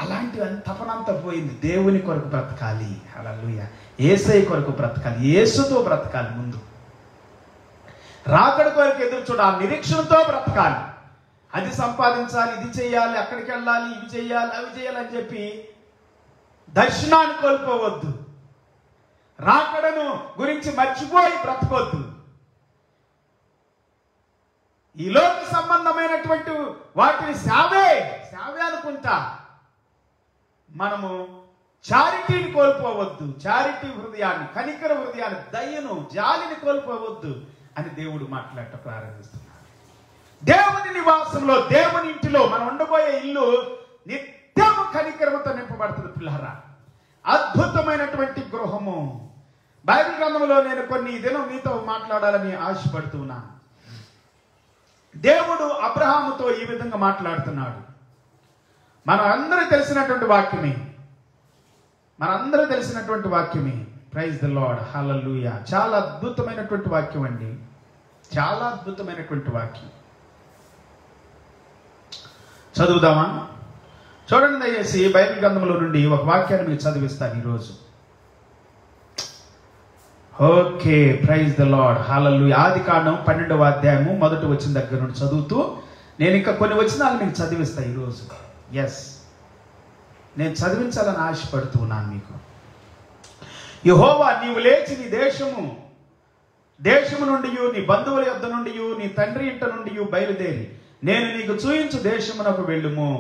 అలాంటి తపనంతా పోయింది. దేవుని కొరకు బ్రతకాలి, హల్లెలూయా. యేసయ్య కొరకు బ్రతకాలి, యేసుతో బ్రతకాలి. ముందు రాకడ కొరకు ఎదురు చూడాలి, నిరీక్షణతో బ్రతకాలి. అది సంపాదించాలి, ఇది చేయాలి, అక్కడికి వెళ్ళాలి, ఇవి చేయాలి, అవి చేయాలి అని చెప్పి దర్శనాన్ని కోల్పోవద్దు. రాకడను గురించి మర్చిపోయి బ్రతకొద్దు. ఈ లోక సంబంధమైనటువంటి వాటిని సేవే అనుకుంటా మనము చారిటీని కోల్పోవద్దు. చారిటీ హృదయాన్ని, కనికర హృదయాన్ని, దయను, జాలిని కోల్పోవద్దు అని దేవుడు మాట్లాడటం ప్రారంభిస్తున్నాడు. దేవుని నివాసంలో, దేవుని ఇంటిలో మనం ఉండబోయే ఇల్లు నిత్యము కనికరముతో నింపబడుతుంది పిల్లరా. అద్భుతమైనటువంటి గృహము. బైబిల్ గ్రంథంలో నేను కొన్ని దినం మీతో మాట్లాడాలని ఆశపడుతున్నాను. దేవుడు అబ్రహాముతో ఈ విధంగా మాట్లాడుతున్నాడు. మనం అందరూ తెలిసినటువంటి వాక్యమే. ప్రైజ్ ది లార్డ్, హల్లెలూయా. చాలా అద్భుతమైనటువంటి వాక్యం అండి, చాలా అద్భుతమైనటువంటి వాక్యం. చదువుదామా? చూడండి దయచేసి బైబిల్ గ్రంథంలో నుండి ఒక వాక్యాన్ని మీకు చదివిస్తాను ఈరోజు. ఓకే, ప్రైజ్ ది లార్డ్, హల్లెలూయా. ఆదికాండం 12వ అధ్యాయము 1వ వచనం దగ్గర నుండి చదువుతూ నేను ఇంకా కొన్ని వచనాలు మీకు చదివిస్తాను ఈరోజు. ఎస్, నేను చదివించాలని ఆశపడుతున్నాను మీకు. యెహోవా, నీవు లేచి నీ దేశము నుండి, నీ బంధువుల యొద్ద నుండి, నీ తండ్రి ఇంట నుండి బయలుదేరి నేను నీకు చూయించు దేశమునకు వెళ్ళుము.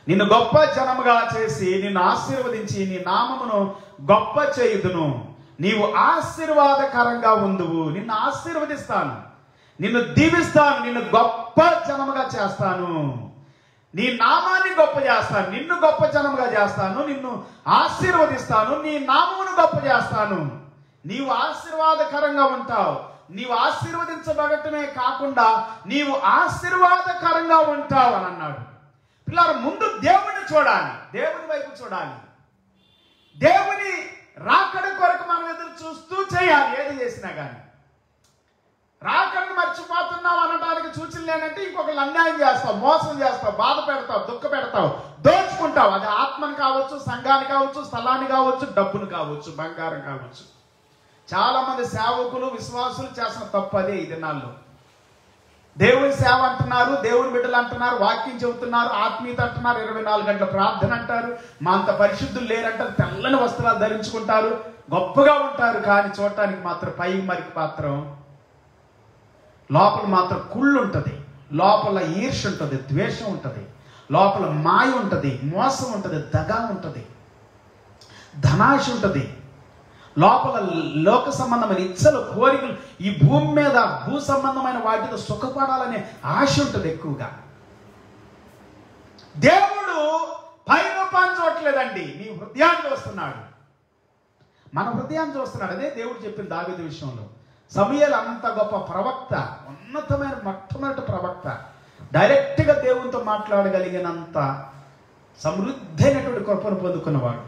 నిన్ను గొప్ప జనముగా చేసి నిన్ను ఆశీర్వదించి నీ నామమును గొప్ప చేయుదును. నీవు ఆశీర్వాదకరంగా ఉందువు. నిన్ను ఆశీర్వదిస్తాను, నిన్ను దీవిస్తాను, నిన్ను గొప్ప జనముగా చేస్తాను, నీ నామాన్ని గొప్ప చేస్తాను, నిన్ను గొప్ప జనముగా చేస్తాను, నిన్ను ఆశీర్వదిస్తాను, నీ నామమును గొప్ప చేస్తాను. నీవు ఆశీర్వాదకరంగా ఉంటావు. నీవు ఆశీర్వదించబడటమే కాకుండా నీవు ఆశీర్వాదకరంగా ఉంటావు అని అన్నాడు. పిల్లలు, ముందు దేవుని చూడాలి, దేవుని వైపు చూడాలి. దేవుని రాకడ కొరకు మనం ఎదురు చూస్తూ చేయాలి. ఏది చేసినా కానీ రాకడను మర్చిపోతున్నావు అనడానికి సూచన లేనంటే ఇంకొకరు అన్యాయం చేస్తావు, మోసం చేస్తావు, బాధ పెడతావు, దుఃఖ పెడతావు, దోచుకుంటావు. అది ఆత్మను కావచ్చు, సంఘాన్ని కావచ్చు, స్థలాన్ని కావచ్చు, డబ్బును కావచ్చు, బంగారం కావచ్చు. చాలా మంది సేవకులు, విశ్వాసులు చేసిన తప్పు అదే ఈ దినాల్లో. దేవుని సేవ అంటున్నారు, దేవుని బిడ్డలు అంటున్నారు, వాక్యం చెబుతున్నారు, ఆత్మీయత అంటున్నారు, 24 గంటల ప్రార్థన అంటారు, మా అంత పరిశుద్ధులు లేరంటారు, తెల్లని వస్త్రాలు ధరించుకుంటారు, గొప్పగా ఉంటారు. కానీ చూడటానికి మాత్రం పై మరికి మాత్రం లోపల మాత్రం కుళ్ళు ఉంటుంది, లోపల ఈర్ష్య ఉంటుంది, ద్వేషం ఉంటుంది, లోపల మాయ ఉంటుంది, మోసం ఉంటుంది, దగ ఉంటుంది, ధనాశ ఉంటుంది, లోపల లోక సంబంధమైన ఇచ్చలు, కోరికలు, ఈ భూమి మీద భూ సంబంధమైన వాటితో సుఖపడాలనే ఆశ ఉంటుంది ఎక్కువగా. దేవుడు పైన పని చూడట్లేదండి, నీ హృదయాన్ని చూస్తున్నాడు, మన హృదయాన్ని చూస్తున్నాడు. అదే దేవుడు చెప్పింది దావీదు విషయంలో. సమూయేలు అంత గొప్ప ప్రవక్త, ఉన్నతమైన మొట్టమొదటి ప్రవక్త, డైరెక్ట్గా దేవునితో మాట్లాడగలిగినంత సమృద్ధైనటువంటి కృపను పొందుకున్నవాడు.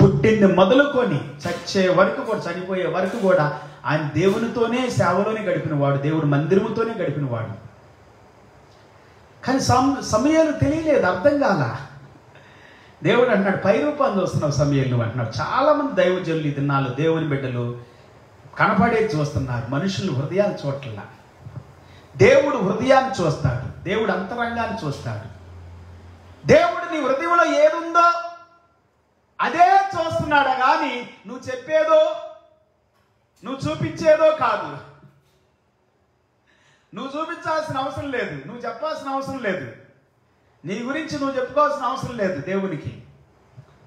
పుట్టింది మొదలుకొని చచ్చే వరకు కూడా, చనిపోయే వరకు కూడా ఆయన దేవునితోనే సేవలోనే గడిపినవాడు, దేవుడు మందిరముతోనే గడిపినవాడు. కానీ సమయాలు తెలియలేదు, అర్థం కాల. దేవుడు అంటున్నాడు, పై రూపాన్ని చూస్తున్నావు సమయాలు నువ్వు అంటున్నాడు. చాలా మంది దైవజనులు ఈ దినాలు, దేవుని బిడ్డలు కనపడేది చూస్తున్నారు, మనుషులు హృదయాలు చూడట్లా. దేవుడు హృదయాన్ని చూస్తాడు, దేవుడు అంతరంగాన్ని చూస్తాడు. దేవుడు నీ హృదయంలో ఏదుందో అదే చూస్తున్నాడు కానీ నువ్వు చెప్పేదో నువ్వు చూపించేదో కాదు. నువ్వు చూపించాల్సిన అవసరం లేదు, నువ్వు చెప్పాల్సిన అవసరం లేదు, నీ గురించి నువ్వు చెప్పుకోవాల్సిన అవసరం లేదు దేవునికి.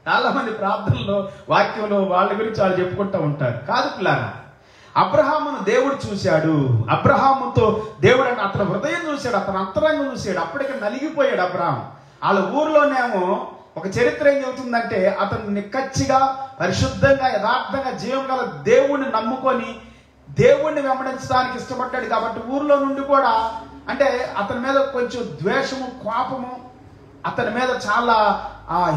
చాలా మంది ప్రార్థనలో వాక్యంలో వాళ్ళ గురించి వాళ్ళు చెప్పుకుంటూ ఉంటారు. కాదు పిల్లారా, అబ్రహామును దేవుడు చూశాడు. అబ్రహాముతో దేవుడు అంటే అతని హృదయం చూశాడు, అతని అంతరంగం చూశాడు. అప్పటికి నలిగిపోయాడు అబ్రహాం. వాళ్ళ ఊర్లోనేమో ఒక చరిత్ర ఏం చెబుతుందంటే, అతను నిక్కచ్చిగా పరిశుద్ధంగా యథార్థంగా జీవం గల దేవుణ్ణి నమ్ముకొని దేవుణ్ణి వెంబడించడానికి ఇష్టపడ్డాడు. కాబట్టి ఊర్లో నుండి కూడా అంటే అతని మీద కొంచెం ద్వేషము, కోపము, అతని మీద చాలా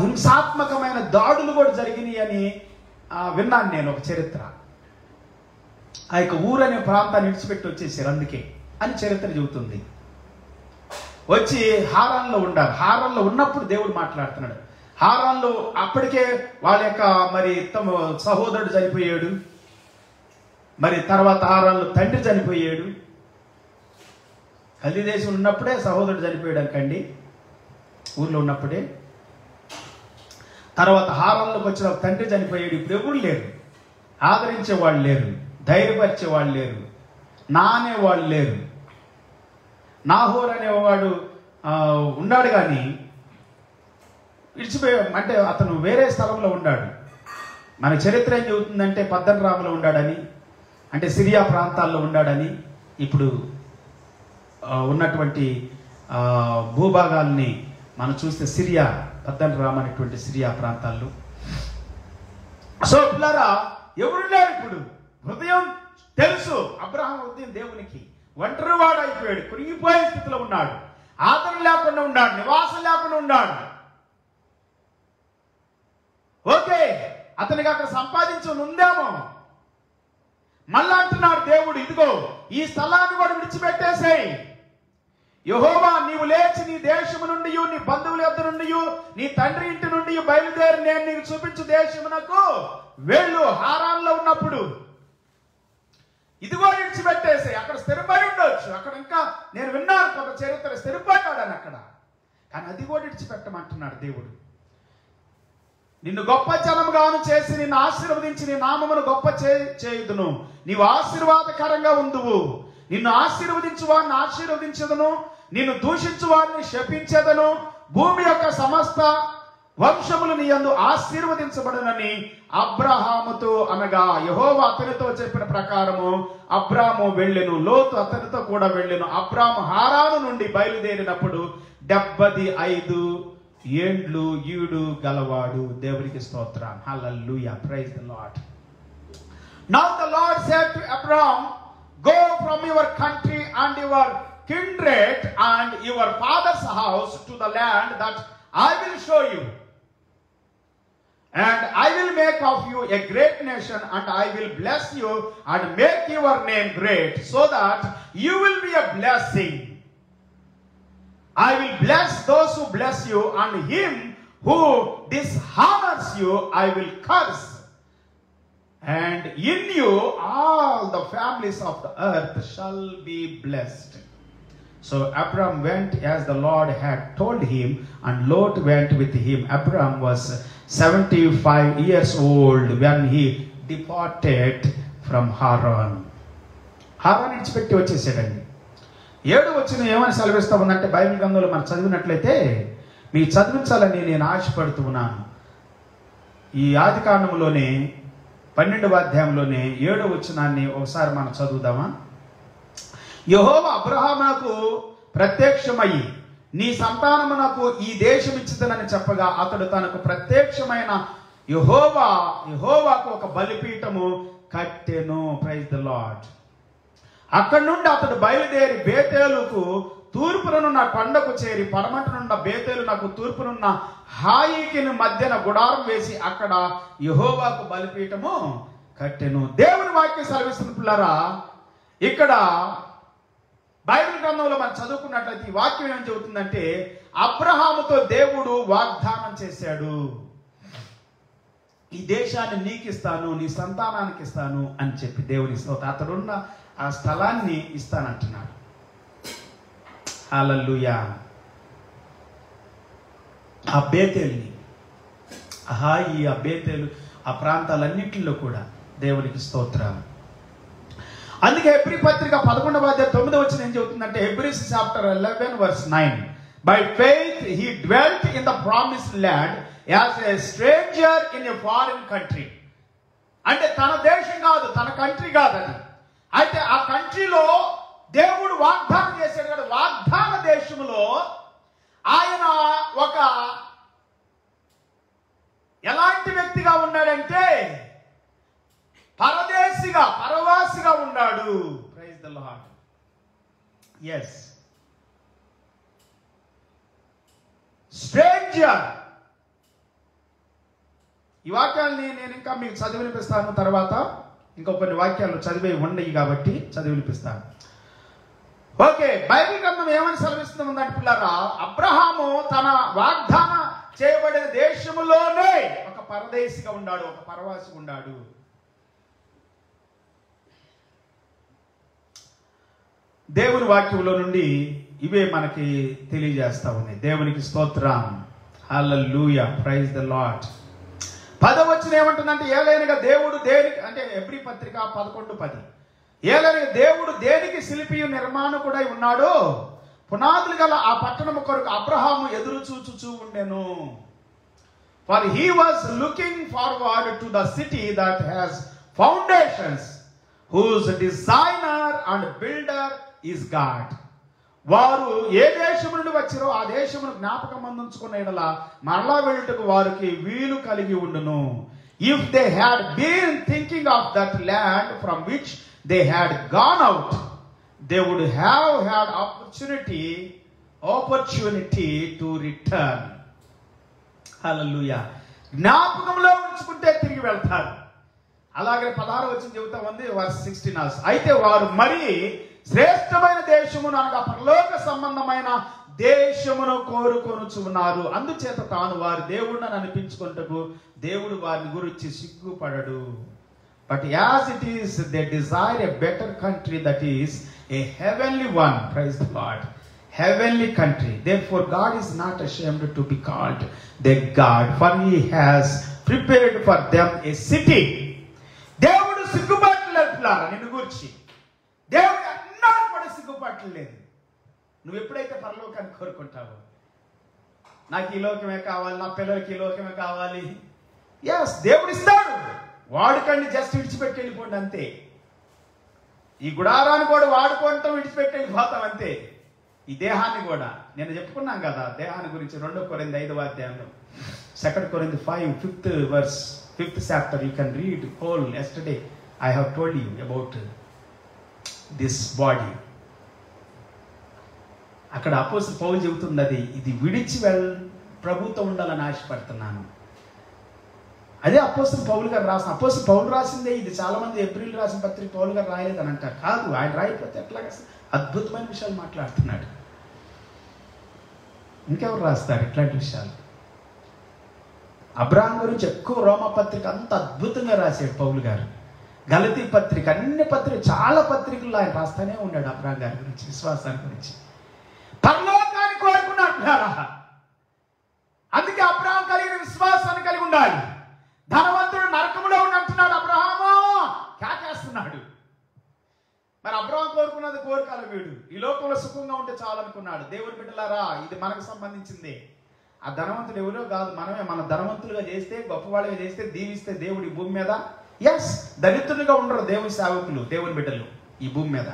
హింసాత్మకమైన దాడులు కూడా జరిగినాయి అని విన్నాను నేను ఒక చరిత్ర. ఆ యొక్క ఊరు అనే ప్రాంతాన్ని విడిచిపెట్టి వచ్చేసారు అందుకే అని చరిత్ర చెబుతుంది. వచ్చి హారాన్లో ఉండాలి. హారాన్లో ఉన్నప్పుడు దేవుడు మాట్లాడుతున్నాడు. హారాన్లో అప్పటికే వాళ్ళ యొక్క మరి తమ సహోదరుడు చనిపోయాడు. మరి తర్వాత హారాన్లో తండ్రి చనిపోయాడు. కల్దీ దేశం ఉన్నప్పుడే సహోదరుడు చనిపోయాడు అనుకండి, ఊర్లో ఉన్నప్పుడే. తర్వాత హారాన్లోకి వచ్చిన తండ్రి చనిపోయాడు. ఇప్పుడు ఎవరు లేరు, ఆదరించే వాళ్ళు లేరు, ధైర్యపరిచే వాళ్ళు లేరు, నానే వాళ్ళు లేరు. నాహోర్ అనేవాడు ఉన్నాడు కానీ విడిచిపోయా, అంటే అతను వేరే స్థలంలో ఉన్నాడు. మన చరిత్ర ఏం చెబుతుందంటే పద్దనరాములో ఉన్నాడని, అంటే సిరియా ప్రాంతాల్లో ఉన్నాడని. ఇప్పుడు ఉన్నటువంటి భూభాగాల్ని మనం చూస్తే సిరియా, పద్దనరామ్ అనేటువంటి సిరియా ప్రాంతాల్లో. సో పిల్లరా, ఎవరు లేరు ఇప్పుడు. హృదయం తెలుసు, అబ్రహాం హృదయం దేవునికి. ఒంటరివాడు అయిపోయాడు, కురిగిపోయే స్థితిలో ఉన్నాడు, ఆదరణ లేకుండా ఉన్నాడు, నివాసం లేకుండా ఉన్నాడు. ఓకే, అతనికి అక్కడ సంపాదించని ఉందేమో. మళ్ళా అంటున్నాడు దేవుడు, ఇదిగో ఈ స్థలాన్ని కూడా విడిచిపెట్టేసేయ్. యెహోవా, నీవు లేచి నీ దేశము నుండి, నీ బంధువుల యొద్ద నుండి, నీ తండ్రి ఇంటి నుండి బయలుదేరి నేను నీకు చూపించు దేశమునకు వెళ్ళు. హారాన్లో ఉన్నప్పుడు ఇదిగో విడిచిపెట్టేసి అక్కడ స్థిరపడి ఉండొచ్చు. అక్కడ ఇంకా నేను విన్నాను కొంత చరిత్ర, స్థిరపడ్డాడని అక్కడ. కానీ అది కూడా విడిచిపెట్టమంటున్నాడు దేవుడు. నిన్ను గొప్ప జనముగాను చేసి నిన్ను ఆశీర్వదించి నీ నామమును గొప్ప చేయుదును. నీవు ఆశీర్వాదకరంగా ఉందువు. నిన్ను ఆశీర్వదించు వారిని ఆశీర్వదించదును, నిన్ను దూషించు వారిని శపించదను. భూమి యొక్క సమస్త వంశములు నీ యందు ఆశీర్వదించబడునని అబ్రహాముతో అనగా యెహోవా అతనితో చెప్పిన ప్రకారము అబ్రాము వెళ్ళెను, లోతు అతనితో కూడా వెళ్ళెను. అబ్రాము హారాను నుండి బయలుదేరినప్పుడు 75 ఏండ్లు ఈడు గలవాడు. దేవునికి స్తోత్రం. Hallelujah, praise the Lord. Now the Lord said to Abram, go from your country and your kindred and your father's house to the land that I will show you. And I will make of you a great nation, and I will bless you and make your name great, so that you will be a blessing. I will bless those who bless you, and him who dishonors you I will curse. And in you all the families of the earth shall be blessed. So Abram went as the Lord had told him, and Lot went with him. Abram was 75 years old when he departed from Haran. Haran విడిచిపెట్టి వచ్చేసాడండి. 7 వచ్చిన ఏమని సెలవిస్తా ఉందంటే, Bible గ్రంథంలో మనం చదివినట్లయితే, మీకు చదివించాలని నేను ఆశపడుతూ ఉన్నాను. ఈ ఆది కాండములోనే 12వ అధ్యాయంలోనే 7వ వచనాన్ని ఒకసారి మనం చదువుదామా? యెహోవా అబ్రహామునకు ప్రత్యక్షమయ్యి నీ సంతానమునకు ఈ దేశం ఇచ్చిదనని చెప్పగా అతడు తనకు ప్రత్యక్షమైన యెహోవాకు ఒక బలిపీఠము కట్టెను. Praise the lord. అక్కడి నుండి అతడు బయలుదేరి బేతేలుకు తూర్పునున్న కొండకు చేరి, పడమటనున్న బేతేలునకు తూర్పునున్న హాయికిని మధ్యన గుడారం వేసి అక్కడ యెహోవాకు బలిపీఠము కట్టెను. దేవుని వాక్యం సెలవిస్తున్న పిల్లరా, ఇక్కడ బైబిల్ గ్రంథంలో మనం చదువుకున్నట్లయితే ఈ వాక్యం ఏం చెబుతుందంటే, అబ్రహాముతో దేవుడు వాగ్దానం చేశాడు, ఈ దేశాన్ని నీకు ఇస్తాను, నీ సంతానానికి ఇస్తాను అని చెప్పి దేవుని స్తోత్రం. అతడున్న ఆ స్థలాన్ని ఇస్తానంటున్నాడు. హల్లెలూయా. ఆ బేతేలుని, ఈ ఆ బేతేలు, ఆ ప్రాంతాలన్నింటిలో కూడా దేవునికి స్తోత్రాలు. అందుకే హెబ్రీ పత్రిక 11వ అధ్యాయం 9వ వచనం ఏం చెబుతుందంటే, Hebrews chapter 11 verse 9, by faith he dwelt in the promised land as a stranger in a foreign country. అంటే తన దేశం కాదు, తన కంట్రీ కాదు అది. అయితే ఆ కంట్రీలో దేవుడు వాగ్దానం చేశాడు కదా, వాగ్దాన దేశంలో ఆయన ఒక ఎలాంటి వ్యక్తిగా ఉన్నాడంటే పరదేశిగా, పరవాసిగా ఉన్నాడు. Praise the Lord. Yes, stranger. ఈ వాక్యాలని నేను ఇంకా మీకు చదివి వినిపిస్తాను. తర్వాత ఇంకా కొన్ని వాక్యాలు చదివే ఉన్నాయి కాబట్టి చదివి వినిపిస్తాను. ఓకే, బైబిల్ గ్రంథం ఏమని సెలవిస్తుందంటే పిల్లరా, అబ్రహాము తన వాగ్దాన చేయబడిన దేశములోనే ఒక పరదేశిగా ఉన్నాడు, ఒక పరవాసిగా ఉన్నాడు. దేవుని వాక్యంలో నుండి ఇవే మనకి తెలియజేస్తా ఉన్నాయి. దేవునికి స్తోత్రం. Hallelujah, praise the lord. 10వ వచనం ఏమంటుందంటే, ఏలైనగా దేవుడు దేనికి, అంటే హెబ్రీ పత్రిక 11:10, ఏలైనగా దేవుడు దేనికి శిల్పియు నిర్మాణకుడై ఉన్నాడో పునాదులు గల ఆ పట్టణము కొరకు అబ్రహాము ఎదురు చూచుచూ ఉండెను. For he was looking forward to the city that has foundations, whose designer and builder is God. వారు ఏ దేశం నుండి వచ్చారో ఆ దేశమును జ్ఞాపకం అందించుకున్న ఎడల మరలా వెళ్ళుటకు వారికి వీలు కలిగి ఉండును. If they had been thinking of that land from which they had gone out, they would have had opportunity to return. Hallelujah. జ్ఞాపకంలో ఉంచుకుంటే తిరిగి వెళ్తారు. అలాగే 16వ వచనం చెబుతా ఉంది, verse 16. అయితే వారు మరి శ్రేష్టమైన దేశమును అనగా పరలోక సంబంధమైన దేశమును కోరుకొనుచున్నారు. అందుచేత తాను వారి దేవుడిని అనిపించుకుంటకు దేవుడు వారిని గురించి సిగ్గుపడడు. But as it is, they desire a better country, that is a heavenly one. Praise the Lord. Heavenly country. Therefore God is not ashamed to be called their God, for he has prepared for them a city. దేవుడు సిగ్గుపడలేదు నిన్ను గురించి. దేవుడు అన్నాడు కూడా సిగ్గుపడలేదు. నువ్వు ఎప్పుడైతే పరలోకాన్ని కోరుకుంటావో, నాకు ఈ లోకమే కావాలి, నా పిల్లలకి ఈ లోకమే కావాలి, ఎస్ దేవుడు ఇస్తాడు. వాడుకండి, జస్ట్ విడిచిపెట్టి వెళ్ళిపోండి అంతే. ఈ గుడారాన్ని కూడా వాడుకుంటాం, విడిచిపెట్టి వెళ్ళిపోతాం అంతే. ఈ దేహాన్ని కూడా నేను చెప్పుకున్నాం కదా దేహాన్ని గురించి 2 కొరింథీ 5వ అధ్యాయంలో, 2 కొరింథీ 5 5th verse 5th chapter. You can read whole. Yesterday I have told you about this body. అక్కడ అపోస్తలుడు పౌలు చెబుతుంది, అది ఇది విడిచి ప్రభుతో ఉండాలని ఆశపడుతున్నాను. అదే అపోస్తలుడు పౌలు గారు రాసిన, అపోస్తలుడు పౌలు రాసిందే ఇది. చాలా మంది ఏప్రిల్ రాసిన పత్రిక పౌలు గారు రాయలేదు అని అంటారు. కాదు, ఆయన రాయకపోతే ఎట్లాగా అద్భుతమైన విషయాలు మాట్లాడుతున్నాడు. ఇంకెవరు రాస్తారు ఇట్లాంటి విషయాలు? అబ్రహాం గురించి ఎక్కువ రోమా పత్రిక అంత అద్భుతంగా రాశాడు పౌలు గారు. గలతీ పత్రిక, అన్ని పత్రిక, చాలా పత్రికల్లో ఆయన రాస్తానే ఉన్నాడు అబ్రహాం గారి గురించి, విశ్వాసాన్ని గురించి. పరలోకాన్ని కోరుకున్నాడు. అందుకే అబ్రహాం కలిగిన విశ్వాసాన్ని కలిగి ఉండాలి. ధనవంతుడు నరకములో ఉన్నట్టున్నాడు అబ్రహాము, కాకేస్తున్నాడు. మరి అబ్రహాం కోరుకున్నది కోరికల వీడు ఈ లోకంలో సుఖంగా ఉంటే చాలనుకున్నాడు. దేవుని బిడ్డలారా, ఇది మనకు సంబంధించింది. ఆ ధనవంతుడు ఎవరో కాదు, మనమే. మన ధనవంతులుగా చేస్తే, గొప్పవాళ్ళుగా చేస్తే, దీవిస్తే దేవుడి భూమి మీద, ఎస్, దరిద్రులుగా ఉండరు దేవుని సేవకులు, దేవుని బిడ్డలు ఈ భూమి మీద.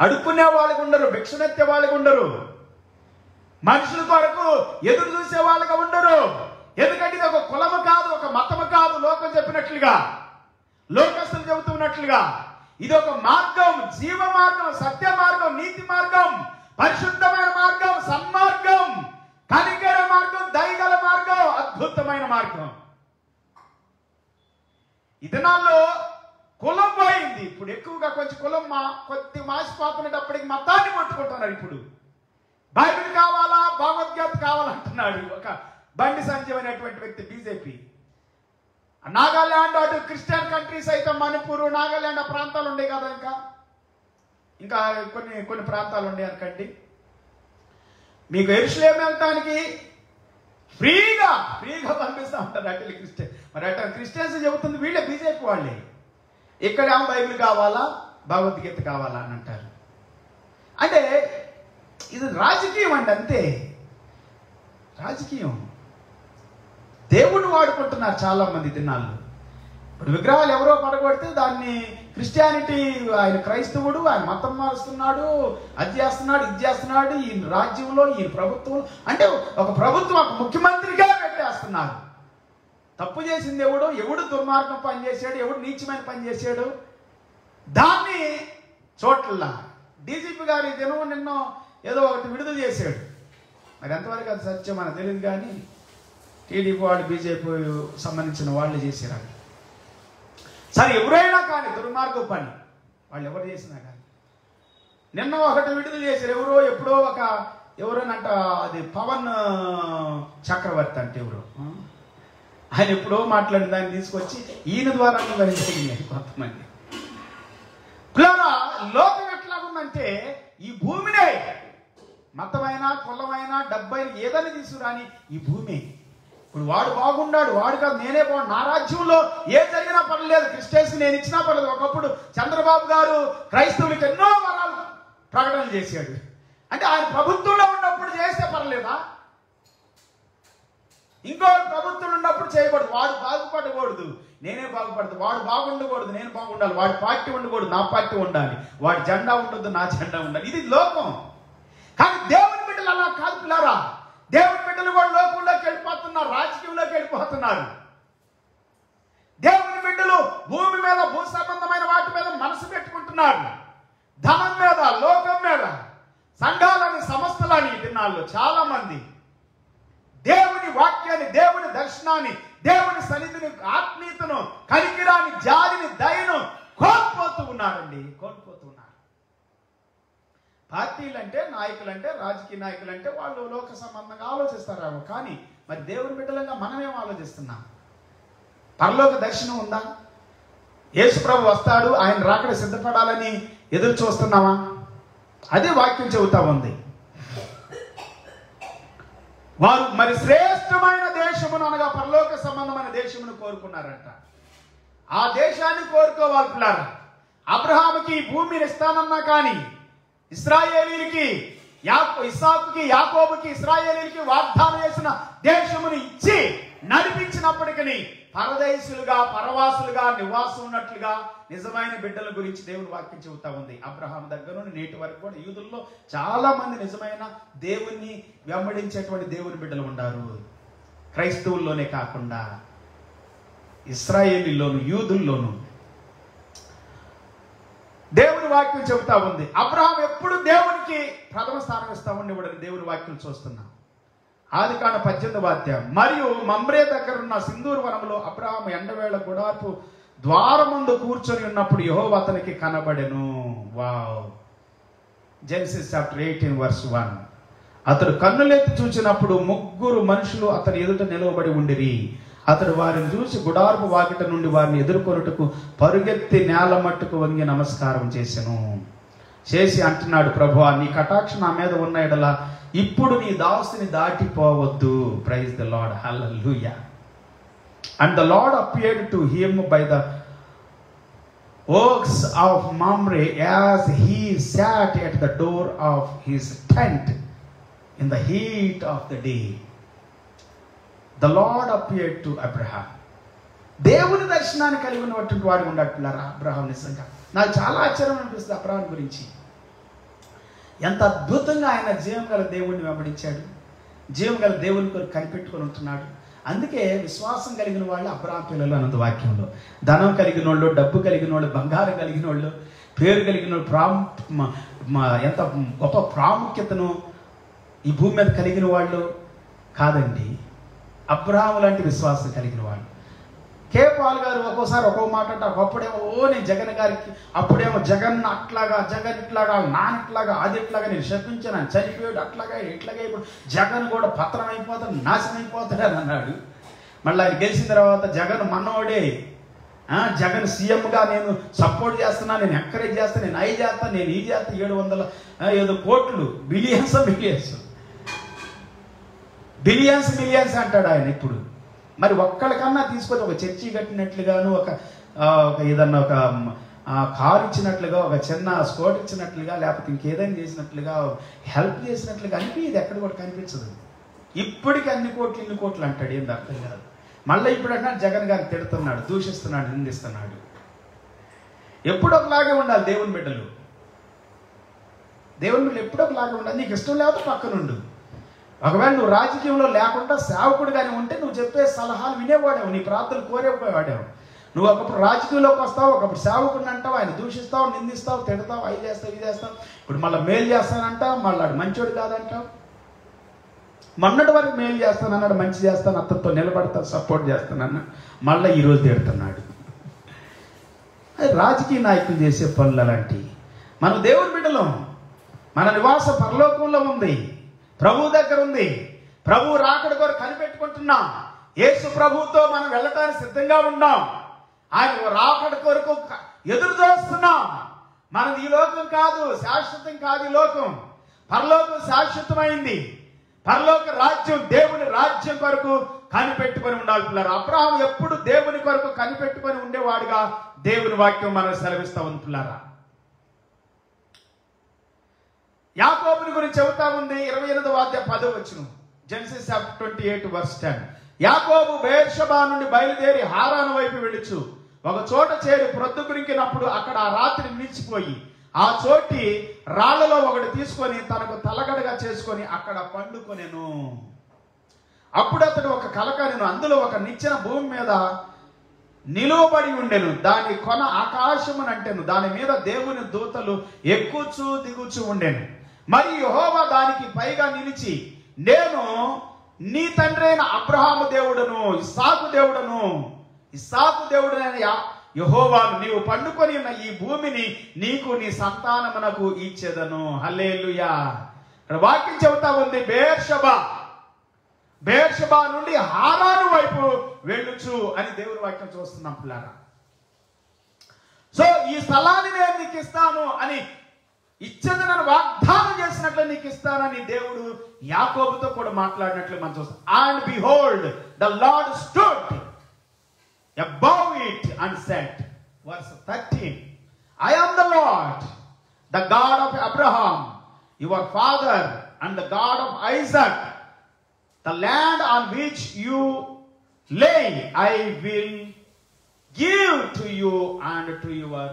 అడుక్కునే వాళ్ళకి ఉండరు, భిక్షనెత్తే వాళ్ళకి ఉండరు, మనుషుల కొరకు ఎదురు చూసే వాళ్ళగా ఉండరు. ఎందుకంటే ఇది ఒక కులము కాదు, ఒక మతము కాదు. లోకం చెప్పినట్లుగా, లోకస్తులు చెబుతున్నట్లుగా ఇది ఒక మార్గం, జీవ మార్గం, సత్య మార్గం, నీతి మార్గం, పరిశుద్ధమైన మార్గం, సన్మార్గం, కనికర మార్గం, దయగల మార్గం, అద్భుతమైన మార్గం. ఈ దినాల్లో కులం పోయింది. ఇప్పుడు ఎక్కువగా కొంచెం కులం కొద్ది మాసిపోతున్నప్పటికి మతాన్ని పట్టుకుంటున్నారు. ఇప్పుడు బైబిల్ కావాలా, భగవద్గీత కావాలంటున్నాడు ఒక బండి సంజయ్ అనేటువంటి వ్యక్తి, బీజేపీ. నాగాల్యాండ్ అటు క్రిస్టియన్ కంట్రీస్ అయితే మణిపూర్, నాగాల్యాండ్ ఆ ప్రాంతాలు ఉండే కదా, ఇంకా కొన్ని ప్రాంతాలు ఉండే అనుకండి. మీకు యెరూషలేము వెళ్ళటానికి ఫ్రీగా పంపిస్తూ ఉంటారు అటు క్రిస్టియన్. మరి అటు క్రిస్టియన్స్ చెబుతుంది వీళ్ళే, బీజేపీ వాళ్ళే. ఇక్కడ బైబిల్ కావాలా, భగవద్గీత కావాలా అని అంటారు. అంటే ఇది రాజకీయం అండి, అంతే. రాజకీయం. దేవుణ్ణి వాడుకుంటున్నారు చాలా మంది దినాల్లో. ఇప్పుడు విగ్రహాలు ఎవరో పడగొడితే దాన్ని క్రిస్టియానిటీ, ఆయన క్రైస్తవుడు, ఆయన మతం మారుస్తున్నాడు, అది చేస్తున్నాడు, ఇది చేస్తున్నాడు, ఈయన రాజ్యంలో, ఈయన ప్రభుత్వం అంటే ఒక ప్రభుత్వం ఒక ముఖ్యమంత్రిగా పెట్టేస్తున్నారు. తప్పు చేసింది ఎవడు దుర్మార్గం పని చేశాడు, ఎవడు నీచమైన పని చేశాడు, దాన్ని చోట్ల డీజీపీ గారు ఈ దినం నిన్న ఏదో ఒకటి విడుదల చేశాడు. మరి ఎంతవరకు అది సత్యం మనకు తెలియదు, కానీ టీడీపీ వాళ్ళు, బీజేపీ సంబంధించిన వాళ్ళు చేశారు. సరే, ఎవరైనా కానీ దుర్మార్గం పని వాళ్ళు ఎవరు చేసినా కానీ నిన్న ఒకటి విడుదల చేశారు. ఎప్పుడో ఎవరోనంట, అది పవన్ చక్రవర్తి అంటే ఎవరు, ఆయన ఎప్పుడో మాట్లాడిన దాన్ని తీసుకొచ్చి ఈయన ద్వారా కొంతమంది పిల్లరా. లోకం ఎట్లా ఉందంటే ఈ భూమినే, మతమైనా కులమైనా డబ్బైనా ఏదని తీసుకురాని ఈ భూమి. ఇప్పుడు వాడు బాగున్నాడు, వాడు కాదు నేనే బాగుండు, నా రాజ్యంలో ఏ జరిగినా పర్లేదు, క్రిస్టియన్స్ నేను ఇచ్చినా పర్లేదు. ఒకప్పుడు చంద్రబాబు గారు క్రైస్తవులకు ఎన్నో వరాలు ప్రకటనలు చేశాడు. అంటే ఆయన ప్రభుత్వంలో ఉన్నప్పుడు చేస్తే పర్లేదా? ఇంకో ప్రభుత్వం ఉన్నప్పుడు చేయకూడదు. వాడు బాగుపడకూడదు, నేనే బాగుపడదు. వాడు బాగుండకూడదు, నేను బాగుండాలి. వాడి పార్టీ ఉండకూడదు, నా పార్టీ ఉండాలి. వాడి జెండా ఉండొద్దు, నా జెండా ఉండాలి. ఇది లోకం. కానీ దేవుని బిడ్డలు అలా కాదు పిల్లారా. దేవుని బిడ్డలు కూడా లోకంలోకి వెళ్ళిపోతున్నారు, రాజకీయంలోకి వెళ్ళిపోతున్నారు. దేవుని బిడ్డలు భూమి మీద, భూ సంబంధమైన వాటి మీద మనసు పెట్టుకుంటున్నారు. ధనం మీద, లోకం మీద, సంఘాలని, సంస్థలని. దినాల్లో చాలా మంది దేవుని వాక్యాన్ని, దేవుని దర్శనాన్ని, దేవుని సన్నిధిని, ఆత్మీయతను, కనికిరాని, జాలిని, దయను కోల్పోతూ ఉన్నారండి, కోల్పోతూ ఉన్నారు. పార్టీలంటే, నాయకులంటే, రాజకీయ నాయకులంటే వాళ్ళు లోక సంబంధంగా ఆలోచిస్తారేమో, కానీ మరి దేవుని బిడ్డలంగా మనమేం ఆలోచిస్తున్నాం? పరలోక దర్శనం ఉందా? యేసు ప్రభు వస్తాడు, ఆయన రాకడ సిద్ధపడాలని ఎదురు చూస్తున్నావా? అదే వాక్యం చెబుతా ఉంది. వారు మరి శ్రేష్టమైన దేశమును అనగా పరలోక సంబంధమైన దేశమును కోరుకున్నారంట. ఆ దేశాన్ని కోరుకోవాలి పిల్లారా. అబ్రహాముకి భూమిని ఇస్తానన్నా కానీ, ఇశ్రాయేలీలకి, ఇస్సాకుకి, యాకోబుకి, ఇశ్రాయేలీలకి వాగ్దానం చేసిన దేశమును ఇచ్చి నడిపించినప్పటికీ పరదేశులుగా, పరవాసులుగా నివాసం ఉన్నట్లుగా నిజమైన బిడ్డల గురించి దేవుని వాక్యం చెబుతా ఉంది. అబ్రహాం దగ్గర నుండి నేటి వరకు కూడా యూదుల్లో చాలా మంది నిజమైన దేవుణ్ణి వెంబడించేటువంటి దేవుని బిడ్డలు ఉన్నారు. క్రైస్తవుల్లోనే కాకుండా ఇశ్రాయేలీలోను, యూదుల్లోను దేవుని వాక్యం చెబుతా ఉంది. అబ్రహాం ఎప్పుడు దేవునికి ప్రథమ స్థానం ఇస్తా ఉండేవాడని దేవుని వాక్యం చూస్తున్నాం. ఆదికాండ 18వ అధ్యాయం. మరియు మమ్రే దగ్గర ఉన్న సింధూరు వనంలో అబ్రహాం ఎండవేళ గుడారపు ద్వారముందు కూర్చొని ఉన్నప్పుడు యెహోవా అతనికి కనబడెను. వావ్. Genesis chapter 18:1. అతడు కన్నులెత్తి చూచినప్పుడు 3 మనుషులు అతని ఎదుట నిలవబడి ఉండిరి. అతడు వారిని చూసి గుడారపు వాకిట నుండి వారిని ఎదుర్కొనుటకు పరుగెత్తి నేల మట్టుకు వంగి నమస్కారం చేసి అంటున్నాడు, ప్రభువా, నీ కటాక్షం నా మీద ఉన్న ఎడల ఇప్పుడు నీ దాసుని దాటిపోవద్దు. Praise the Lord. Hallelujah. And the Lord appeared to him by the oaks of Mamre as he sat at the door of his tent in the heat of the day. The Lord appeared to Abraham. దేవుని దర్శనాన్ని కలిగి ఉన్నటువంటి వాడు ఉన్నట్టున్నారా Abraham. నిజంగా నాకు చాలా ఆశ్చర్యం అనిపిస్తుంది అబ్రహాం గురించి. ఎంత అద్భుతంగా ఆయన జీవం గల దేవుణ్ణి వెంబడించాడు, జీవం గల దేవుని కొరకు కనిపెట్టుకొని ఉంటున్నాడు. అందుకే విశ్వాసం కలిగిన వాళ్ళు అబ్రహాం పిల్లలు అన్నది వాక్యంలో. ధనం కలిగిన వాళ్ళు, డబ్బు కలిగిన వాళ్ళు, బంగారం కలిగిన వాళ్ళు, పేరు కలిగిన వాళ్ళు, ఎంత గొప్ప ప్రాముఖ్యతను ఈ భూమి మీద కలిగిన వాళ్ళు కాదండి. అబ్రహాము లాంటి విశ్వాసం కలిగిన వాళ్ళు. కేవలం పాల్ గారు ఒక్కోసారి ఒక్కో మాట అంటే ఒకప్పుడేమో నేను జగన్ గారికి, అప్పుడేమో జగన్ అట్లాగా, జగన్ ఇట్లాగా, నానిట్లాగా, అది ఇట్లాగా, నేను శపించాను, చనిపోయాడు, అట్లాగా ఇట్లాగా, ఇప్పుడు జగన్ కూడా పత్రం అయిపోతాడు, నాశనం అయిపోతాడు అని అన్నాడు. మళ్ళీ ఆయన గెలిచిన తర్వాత జగన్ మనోడే, జగన్ సీఎంగా నేను సపోర్ట్ చేస్తున్నా, నేను ఎంకరేజ్ చేస్తాను, నేను అయి చేస్తాను, నేను ఈ చేస్తాను, 700 ఏదో కోట్లు, బిలియన్స్ మిలియన్స్ అంటాడు ఆయన ఇప్పుడు. మరి ఒక్కడికన్నా తీసుకొచ్చి ఒక చర్చి కట్టినట్లుగాను, ఒక ఏదన్నా ఒక కారు ఇచ్చినట్లుగా, ఒక చిన్న స్కోట్ ఇచ్చినట్లుగా, లేకపోతే ఇంకేదైనా చేసినట్లుగా, హెల్ప్ చేసినట్లుగా ఇది ఎక్కడ కూడా కనిపించదు. ఇప్పటికి అన్ని కోట్లు ఇన్ని కోట్లు అంటాడు, ఏంది అర్థం కాదు. మళ్ళీ ఇప్పుడు అంటే జగన్ గారిని తిడుతున్నాడు, దూషిస్తున్నాడు, నిందిస్తున్నాడు. ఎప్పుడు ఒకలాగే ఉండాలి దేవుని బిడ్డలు. ఎప్పుడు ఒకలాగే ఉండాలి. నీకు ఇష్టం లేకపోతే పక్కనుండు. ఒకవేళ నువ్వు రాజకీయంలో లేకుండా సేవకుడుగానే ఉంటే నువ్వు చెప్పే సలహాలు వినేవాడావు, నీ ప్రార్థనలు కోరేవాడావు. నువ్వు ఒకప్పుడు రాజకీయంలోకి వస్తావు, ఒకప్పుడు సేవకుడిని అంటావు, ఆయన దూషిస్తావు, నిందిస్తావు, తిడతావు, అవి చేస్తావు, ఇది చేస్తావు. ఇప్పుడు మళ్ళీ మేలు చేస్తానంటావు, మళ్ళీ ఆడు మంచోడు కాదంటావు. మొన్నటి వరకు మేలు చేస్తానన్నాడు, మంచి చేస్తాను, అతనితో నిలబడతాను, సపోర్ట్ చేస్తానన్నా, మళ్ళీ ఈరోజు తిడుతున్నాడు. అది రాజకీయ నాయకులు చేసే పనులు అలాంటివి. మనం దేవుని బిడ్డలం. మన నివాస పరలోకంలో ఉంది, ప్రభు దగ్గర ఉంది. ప్రభు రాకడ కొరకు కనిపెట్టుకుంటున్నాం. యేసు ప్రభువుతో మనం వెళ్ళటానికి సిద్ధంగా ఉన్నాం. ఆయన రాకడ కొరకు ఎదురు చూస్తున్నాం. మనది ఈ లోకం కాదు, శాశ్వతం కాదు ఈ లోకం. పరలోకం శాశ్వతమైంది. పరలోక రాజ్యం, దేవుని రాజ్యం కొరకు కనిపెట్టుకొని ఉండాలి పిల్లలు. అబ్రహాం ఎప్పుడు దేవుని కొరకు కనిపెట్టుకొని ఉండేవాడుగా దేవుని వాక్యం మనం సెలవిస్తా ఉంది పిల్లరా. యాకోబుని గురించి చెబుతా ఉంది 28వ అధ్యాయం 10వ వచనం. జెనసిస్ 28:10. యాకోబు బెయేర్షెబా నుండి బయలుదేరి హారాను వైపు వెళ్ళుచు ఒక చోట చేరి ప్రొద్దుగురింకినప్పుడు అక్కడ ఆ రాత్రి నిలిచిపోయి ఆ చోటి రాళ్లలో ఒకటి తీసుకొని తనకు తలగడగా చేసుకొని అక్కడ పండుకొనెను. అప్పుడు అతడు ఒక కలకనెను. అందులో ఒక నిచ్చెన భూమి మీద నిలువబడి ఉండెను. దాని కొన ఆకాశమునంటెను. దాని మీద దేవుని దూతలు ఎక్కుచూ దిగుచూ ఉండెను. మరి యెహోవా దానికి పైగా నిలిచి, నేను నీ తండ్రి అయిన అబ్రహాము దేవుడను, ఇస్సాకు దేవుడనైన యెహోవాను, నీవు పండుకొని ఉన్న ఈ భూమిని నీకు నీ సంతానమునకు ఇచ్చేదను. హల్లెలూయా. ఇక్కడ వాక్యం చెబుతా ఉంది, బెయేర్షెబా నుండి హారాను వైపు వెళ్ళుచు అని దేవుని వాక్యం చూస్తున్నాం పిల్లారా. సో ఈ స్థలాన్ని నేను నీకు ఇస్తాను అని ఇచ్చేదనని వాగ్దానం చేసినట్లు నీకు ఇస్తానని దేవుడు యాకోబుతో కూడా మాట్లాడినట్లు మనం చూస్తాం. And behold the lord stood above it and said, verse 13, I am the Lord, the God of Abraham, your father, and the God of Isaac. The land on which you lay, I will give to you and to your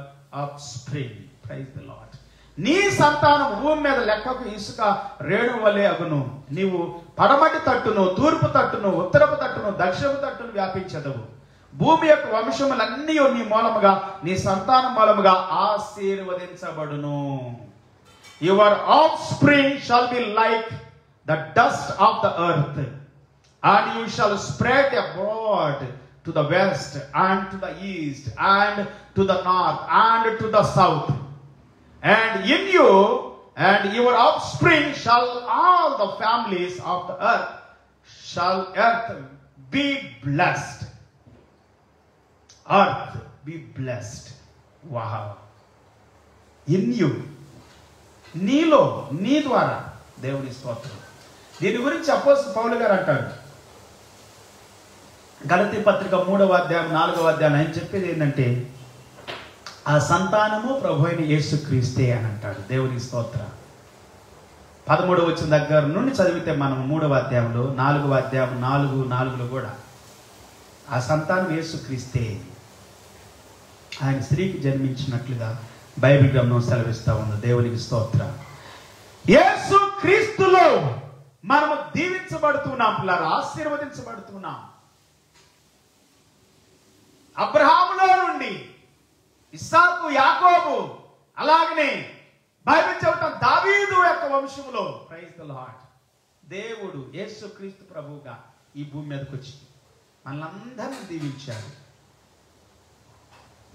offspring. Praise the Lord. నీ సంతానం భూమి మీద లెక్కకు ఇసుక రేణు వలె అగును. నీవు పడమటి తట్టును, తూర్పు తట్టును, ఉత్తరపు తట్టును, దక్షిణపు తట్టును వ్యాపించదవు. భూమి యొక్క వంశములన్నీ నీ మూలముగా, నీ సంతానం మూలముగా ఆశీర్వదించబడును. Your offspring shall be like the dust of the earth, and you shall spread abroad to the west and to the east and to the north and to the south. And in you and your offspring shall all the families of the earth be blessed. Earth be blessed. Wow. In you, నీలో, నీ ద్వారా దేవుని స్తోత్రం. దీని గురించి అపోస్తలుడు పౌలు గారు అంటారు గలతీ పత్రిక 3వ అధ్యాయం 4వ అధ్యాయం. ఆయన చెప్పేది ఏంటంటే, ఆ సంతానము ప్రభు అయిన యేసుక్రీస్తే అని అంటాడు. దేవుని స్తోత్ర. 13వ వచనం దగ్గర నుండి చదివితే మనం 3వ అధ్యాయంలో 4వ అధ్యాయం 4:4 కూడా ఆ సంతానం యేసుక్రీస్తే, ఆయన స్త్రీకి జన్మించినట్లుగా బైబిల్ గ్రంథం సెలవిస్తా ఉంది. దేవునికి స్తోత్ర. యేసుక్రీస్తులో మనము దీవించబడుతున్నాం పిల్లలు, ఆశీర్వదించబడుతున్నాం. అబ్రహాములో నుండి ఇస్సాకు, యాకోబు, అలాగనే బైబిల్ చెబుతాం దావీదు యొక్క వంశములో, ప్రైజ్ ది లార్డ్, దేవుడు యేసుక్రీస్తు ప్రభువుగా ఈ భూమి మీదకి వచ్చి మనలందరినీ దీవించాడు.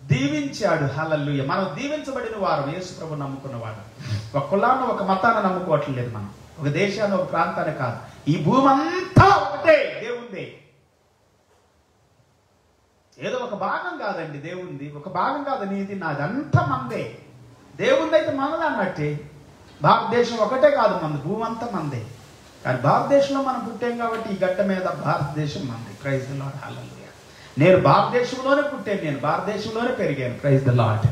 దీవించాడు. హల్లెలూయా. మనం దీవించబడిన వారు, యేసు ప్రభు నమ్ముకున్నవాడు. ఒక కులాన్ని ఒక మతాన్ని నమ్ముకోవట్లేదు, మనం ఒక దేశాన్ని ఒక ప్రాంతాన్ని కాదు. ఈ భూమి అంతా ఒకటే, దేవుందే. ఏదో ఒక భాగం కాదండి దేవుంది, ఒక భాగం కాదు నీది నాది, అంతా మందే. దేవుంది అయితే మనది అన్నట్టే. భారతదేశం ఒకటే కాదు మంది, భూమి అంతా మందే. కానీ భారతదేశంలో మనం పుట్టాం కాబట్టి ఈ గడ్డ మీద భారతదేశం మంది. Praise the Lord. హల్లెలూయా. నేను భారతదేశంలోనే పుట్టాను, నేను భారతదేశంలోనే పెరిగాను. Praise the Lord.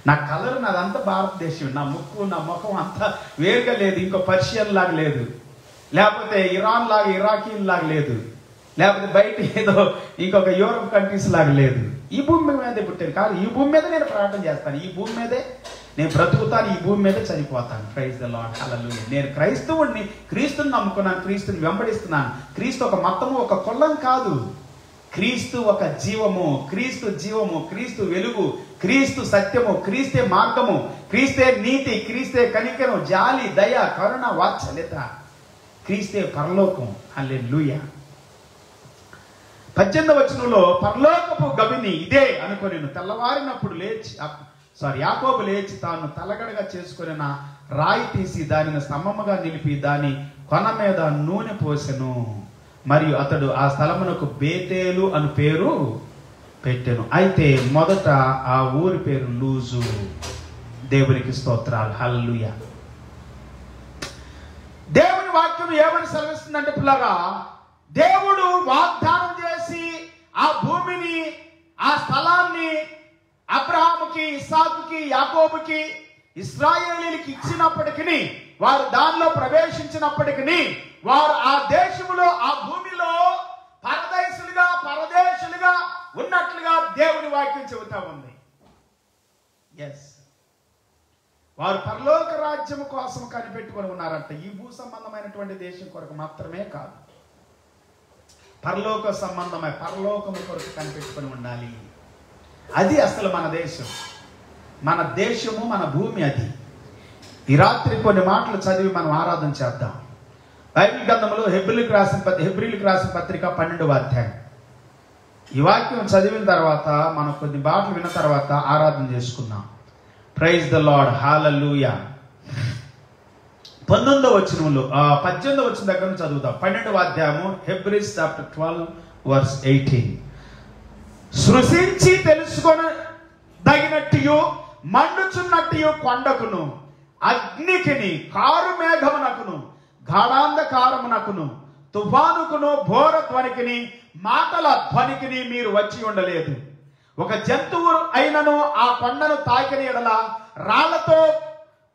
నా కలర్ నాదంతా భారతదేశం, నా ముక్కు నా ముఖం అంతా వేరుగా లేదు, ఇంకో పర్షియన్ లాగా లేదు, లేకపోతే ఇరాన్ లాగా ఇరాకీన్ లాగా లేదు, లేకపోతే బయట ఏదో ఇంకొక యూరోప్ కంట్రీస్ లాగా లేదు. ఈ భూమి మీదే పుట్టాను. కానీ ఈ భూమి మీద నేను ప్రయాణం చేస్తాను, ఈ భూమి మీదే నేను బ్రతుకుతాను, ఈ భూమి మీదే చనిపోతాను. Praise the Lord. హల్లెలూయా. నేను క్రైస్తవుడిని, క్రీస్తుని నమ్ముకున్నాను, క్రీస్తుని వెంబడిస్తున్నాను. క్రీస్తు ఒక మతము ఒక కులం కాదు. క్రీస్తు ఒక జీవము, క్రీస్తు జీవము, క్రీస్తు వెలుగు, క్రీస్తు సత్యము, క్రీస్తే మార్గము, క్రీస్తే నీతి, క్రీస్తే కనికరం, జాలి, దయ, కరుణ, వాత్సల్యత, క్రీస్తే పరలోకం. హల్లెలూయా. 18వ వచనంలో పరలోకపు గవిని ఇదే అనుకొని తెల్లవారినప్పుడు యాకోబు లేచి తాను తలగడగా చేసుకుని రాయి తీసి దానిని స్తంభముగా నిలిపి దాని కొన మీద నూనె పోసెను. మరియు అతడు ఆ స్థలమునకు బేతేలు అని పేరు పెట్టెను. అయితే మొదట ఆ ఊరి పేరు లూజు. దేవునికి స్తోత్రాలు. హల్లెలూయా. దేవుని వాక్యం ఏమని సెలవిస్తుందంటే పిల్లగా, దేవుడు వాగ్దానం చేసి ఆ భూమిని, ఆ స్థలాన్ని అబ్రహాముకి, ఇస్సాకుకి, యాకోబుకి, ఇశ్రాయేలీయులకి ఇచ్చినప్పటికీ, వారు దానిలో ప్రవేశించినప్పటికీ, వారు ఆ దేశములో, ఆ భూమిలో పరదేశులుగా ఉన్నట్లుగా దేవుని వాక్యం చెబుతా ఉంది. ఎస్, వారు పరలోక రాజ్యము కోసం కనిపెట్టుకొని ఉన్నారంట. ఈ భూ సంబంధమైనటువంటి దేశం కొరకు మాత్రమే కాదు, పరలోక సంబంధమై పరలోకము కొరకు కనిపెట్టుకొని ఉండాలి. అది అసలు మన దేశం, మన దేశము, మన భూమి. అది ఈ రాత్రి కొన్ని మాటలు చదివి మనం ఆరాధన చేద్దాం. బైబిల్ గ్రంథంలో హెబ్రీలకు రాసిన పత్రిక 12వ అధ్యాయం. ఈ వాక్యం చదివిన తర్వాత మనం కొన్ని మాటలు విన్న తర్వాత ఆరాధన చేసుకుందాం. Praise the Lord. హల్లెలూయా. 19వ వచనంలో 18వ వచనం దగ్గర నుంచి చదువుతాం. 12వ అధ్యాయము హెబ్రీస్ చాప్టర్ 12 వర్స్ 18. సృష్టించి తెలుసుకొని దగినట్టు మండుచున్నట్టు కొండకును, అగ్నికిని, కారు మేఘమునకును, గాఢాంధకారమునకును, తుఫానుకును, బోర ధ్వనికిని, మాటల ధ్వనికిని మీరు వచ్చి ఉండలేదు. ఒక జంతువు అయినను ఆ కొండను తాకిన ఎడల రాళ్లతో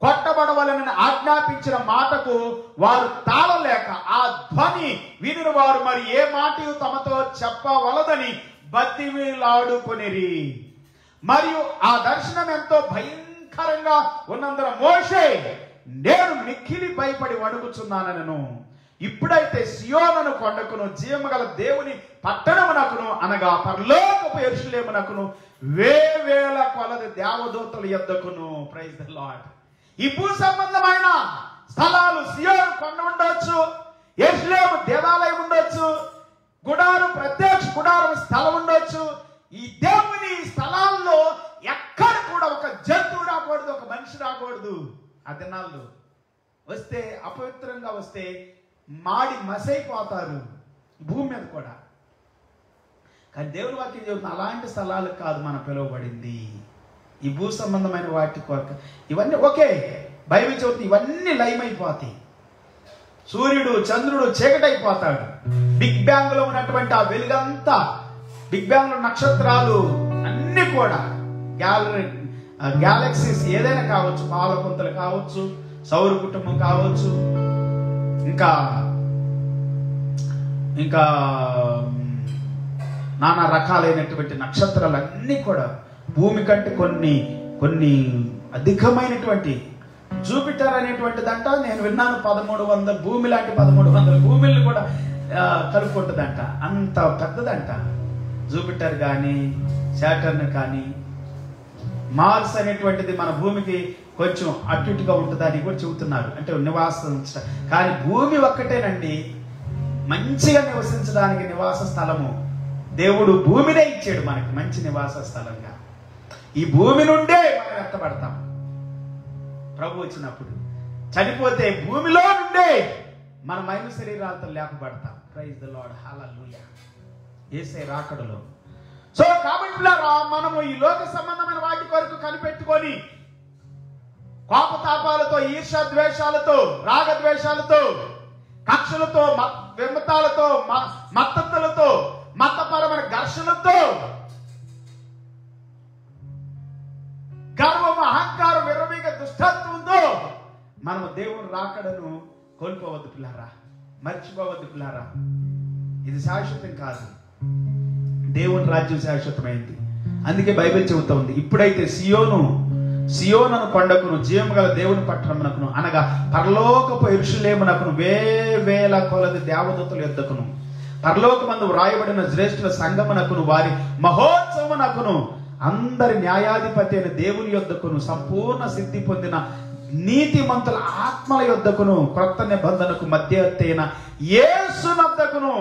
కొట్టబడవలనని ఆజ్ఞాపించిన మాటకు వారు తాళలేక ఆ ధ్వని వినిన వారు మరి ఏ మాటయు తమతో చెప్పవలదని బతిమిలాడుకొనిరి. మరియు ఆ దర్శనం ఎంతో భయంకరంగా ఉన్నందున మోషే, నేను మిక్కిలి భయపడి వణుకుచున్నానను. ఇప్పుడైతే సియోను కొండకును, జీవముగల దేవుని పట్టణమునకును, అనగా పరలోకపు యెరూషలేమునకును వేవేల కొలది దేవదూతల యొద్దకును. Praise the lord. ఈ భూ సంబంధమైన స్థలాలు, సియోను కొండ ఉండొచ్చు, యెరూషలేము దేవాలయం ఉండొచ్చు, గుడారం, ప్రత్యక్ష గుడారం స్థలం ఉండొచ్చు. ఈ దేవుని స్థలాల్లో ఎక్కడ కూడా ఒక జంతువు రాకూడదు, ఒక మనిషి రాకూడదు. ఆ దినాల్లో వస్తే, అపవిత్రంగా వస్తే మాడి మసైపోతారు భూమి మీద కూడా. కానీ దేవుని వాక్యం చెబుతున్న అలాంటి స్థలాలు కాదు మనం పిలువబడింది. ఈ భూ సంబంధమైన వాటి కొరకు ఇవన్నీ ఓకే, బైబిల్ చెబుతుంది ఇవన్నీ లయమైపోతాయి. సూర్యుడు, చంద్రుడు చీకటైపోతాడు. బిగ్ బ్యాంగ్ లో ఉన్నటువంటి ఆ వెలుగంతా, బిగ్ బ్యాంగ్ లో నక్షత్రాలు అన్ని కూడా, గ్యాలక్సీస్ ఏదైనా కావచ్చు, పాలపుంతలు కావచ్చు, సౌర కుటుంబం కావచ్చు, ఇంకా ఇంకా నానా రకాలైనటువంటి నక్షత్రాలన్నీ కూడా భూమి కంటే కొన్ని అధికమైనటువంటి, జూపిటర్ అనేటువంటిదంట నేను విన్నాను 1300 భూమి లాంటి 1300 భూమిల్ని కూడా కలుపుకుంటుందంట. అంత పెద్దదంట జూపిటర్ కానీ, శాటర్న్ కానీ. మార్స్ అనేటువంటిది మన భూమికి కొంచెం అటు ఇటుగా ఉంటుందని కూడా చెబుతున్నారు, అంటే నివాసం. కానీ భూమి ఒక్కటేనండి మంచిగా నివసించడానికి నివాస స్థలము. దేవుడు భూమినే ఇచ్చాడు మనకి మంచి నివాస స్థలంగా. ఈ భూమి నుండే మనం ఎత్తబడతాం. ప్రభు వచ్చినప్పుడు చనిపోతే భూమిలో నుండే మన మైలు శరీరాలతో లేపబడతాం. ప్రైజ్ ద లార్డ్, హల్లెలూయా. యేసే రాకడలో. సో కాబట్టి మనము ఈ లోక సంబంధమైన వాటి కొరకు కనిపెట్టుకొని కోపతాపాలతో, ఈర్ష ద్వేషాలతో, రాగద్వేషాలతో, కక్షలతో, విమతాలతో, మత్తతులతో, మతపరమైన ఘర్షణలతో, గర్వం, అహంకారం, విరవీగ దుష్టత్వంతో మనము దేవుని రాకడను కోల్పోవద్దు పిల్లారా, మర్చిపోవద్దు పిల్లారా. ఇది శాశ్వతం కాదు. దేవుని రాజ్యం శాశ్వతమైంది. అందుకే బైబిల్ చెబుతా ఉంది, ఇప్పుడైతే సియోను కొండకును, జీవము గల దేవుని పట్టణమునకును, అనగా పరలోకపు యెరూషలేమునకును వేవేల కొలది దేవదూతల యొద్దకును, పరలోకమందు వ్రాయబడిన శ్రేష్ఠుల సంగమునకును, వారి మహోత్సవమునకును, అందరి న్యాయాధిపతి అయిన దేవుని యొద్దకును, సంపూర్ణ సిద్ధి పొందిన నీతిమంతుల ఆత్మల యొద్దకును, క్రొత్త నిబంధనకు మధ్యవర్తి అయిన యేసునొద్దకును,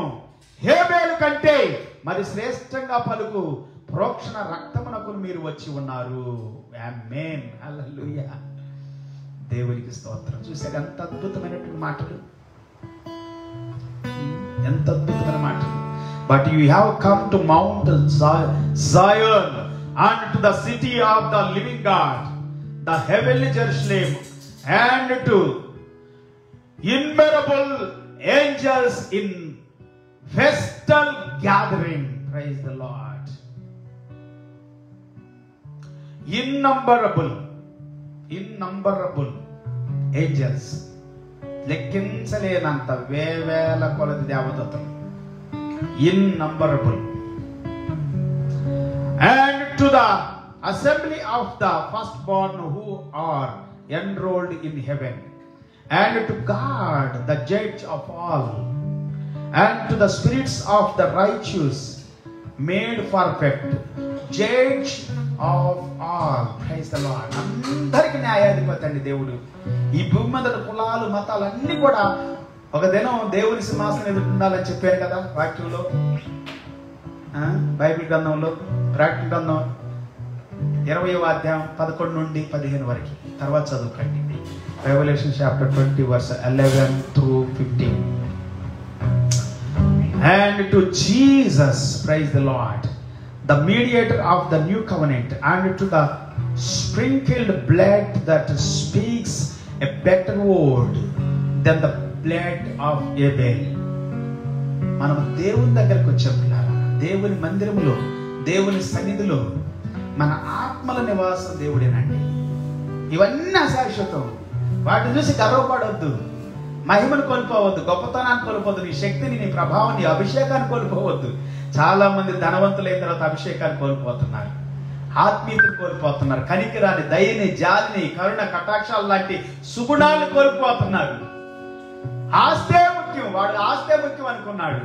హేబేలు కంటే మరి శ్రేష్టంగా పలుకు ప్రోక్షణ రక్తమునకు మీరు వచ్చి ఉన్నారు. ఆమేన్, హల్లెలూయా. దేవునికి స్తోత్రం. చూసారు ఎంత అద్భుతమైనటువంటి మాటలు, ఎంత అద్భుతమైన మాటలు. But you have come to mount Zion and to the city of the living God, the heavenly Jerusalem, and to innumerable angels in festal gathering. Praise the Lord. Innumerable angels, లెక్కించలేనంత వేవేల కొలది దేవదూతలు, innumerable. And to the assembly of the firstborn who are enrolled in heaven, and to God the judge of all, and to the spirits of the righteous made perfect, judge of all. Praise the Lord. అందరికి న్యాయాధిపతి అండి దేవుడు. ఈ భూమి మీద కులాలు, మతాలు అన్ని కూడా ఒక దినం దేవుని సింహాసనం ఎదుట ఉండాలని చెప్పారు కదా వాక్యంలో, బైబిల్ గ్రంథంలో, ప్రకటన గ్రంథం 20వ అధ్యాయం 11 నుండి 15 వరకు. తర్వాత చదువుకండి. Revelation chapter 20 verse 11 through 15. And to Jesus, praise the Lord, the mediator of the new covenant, and to the sprinkled blood that speaks a better word than the blood of Abel. మనం దేవుని దగ్గరకు వచ్చాం. దేవుని మందిరములో, దేవుని సన్నిధిలో మన ఆత్మల నివాసం దేవుడేనండి. ఇవన్నీ అశాశ్వతం. వాటిని చూసి గర్వపడవద్దు, మహిమను కోల్పోవద్దు, గొప్పతనాన్ని కోల్పోవద్దు, నీ శక్తిని, నీ ప్రభావాన్ని, నీ అభిషేకాన్ని కోల్పోవద్దు. చాలా మంది ధనవంతులైన తర్వాత అభిషేకాన్ని కోల్పోతున్నారు, ఆత్మీయతను కోల్పోతున్నారు, కనికిరాని, దయని, జాలిని, కరుణ, కటాక్షాలు లాంటి సుగుణాలను కోల్పోతున్నారు. ఆస్తే ముఖ్యం, వాడు ఆస్తే ముఖ్యం అనుకున్నాడు.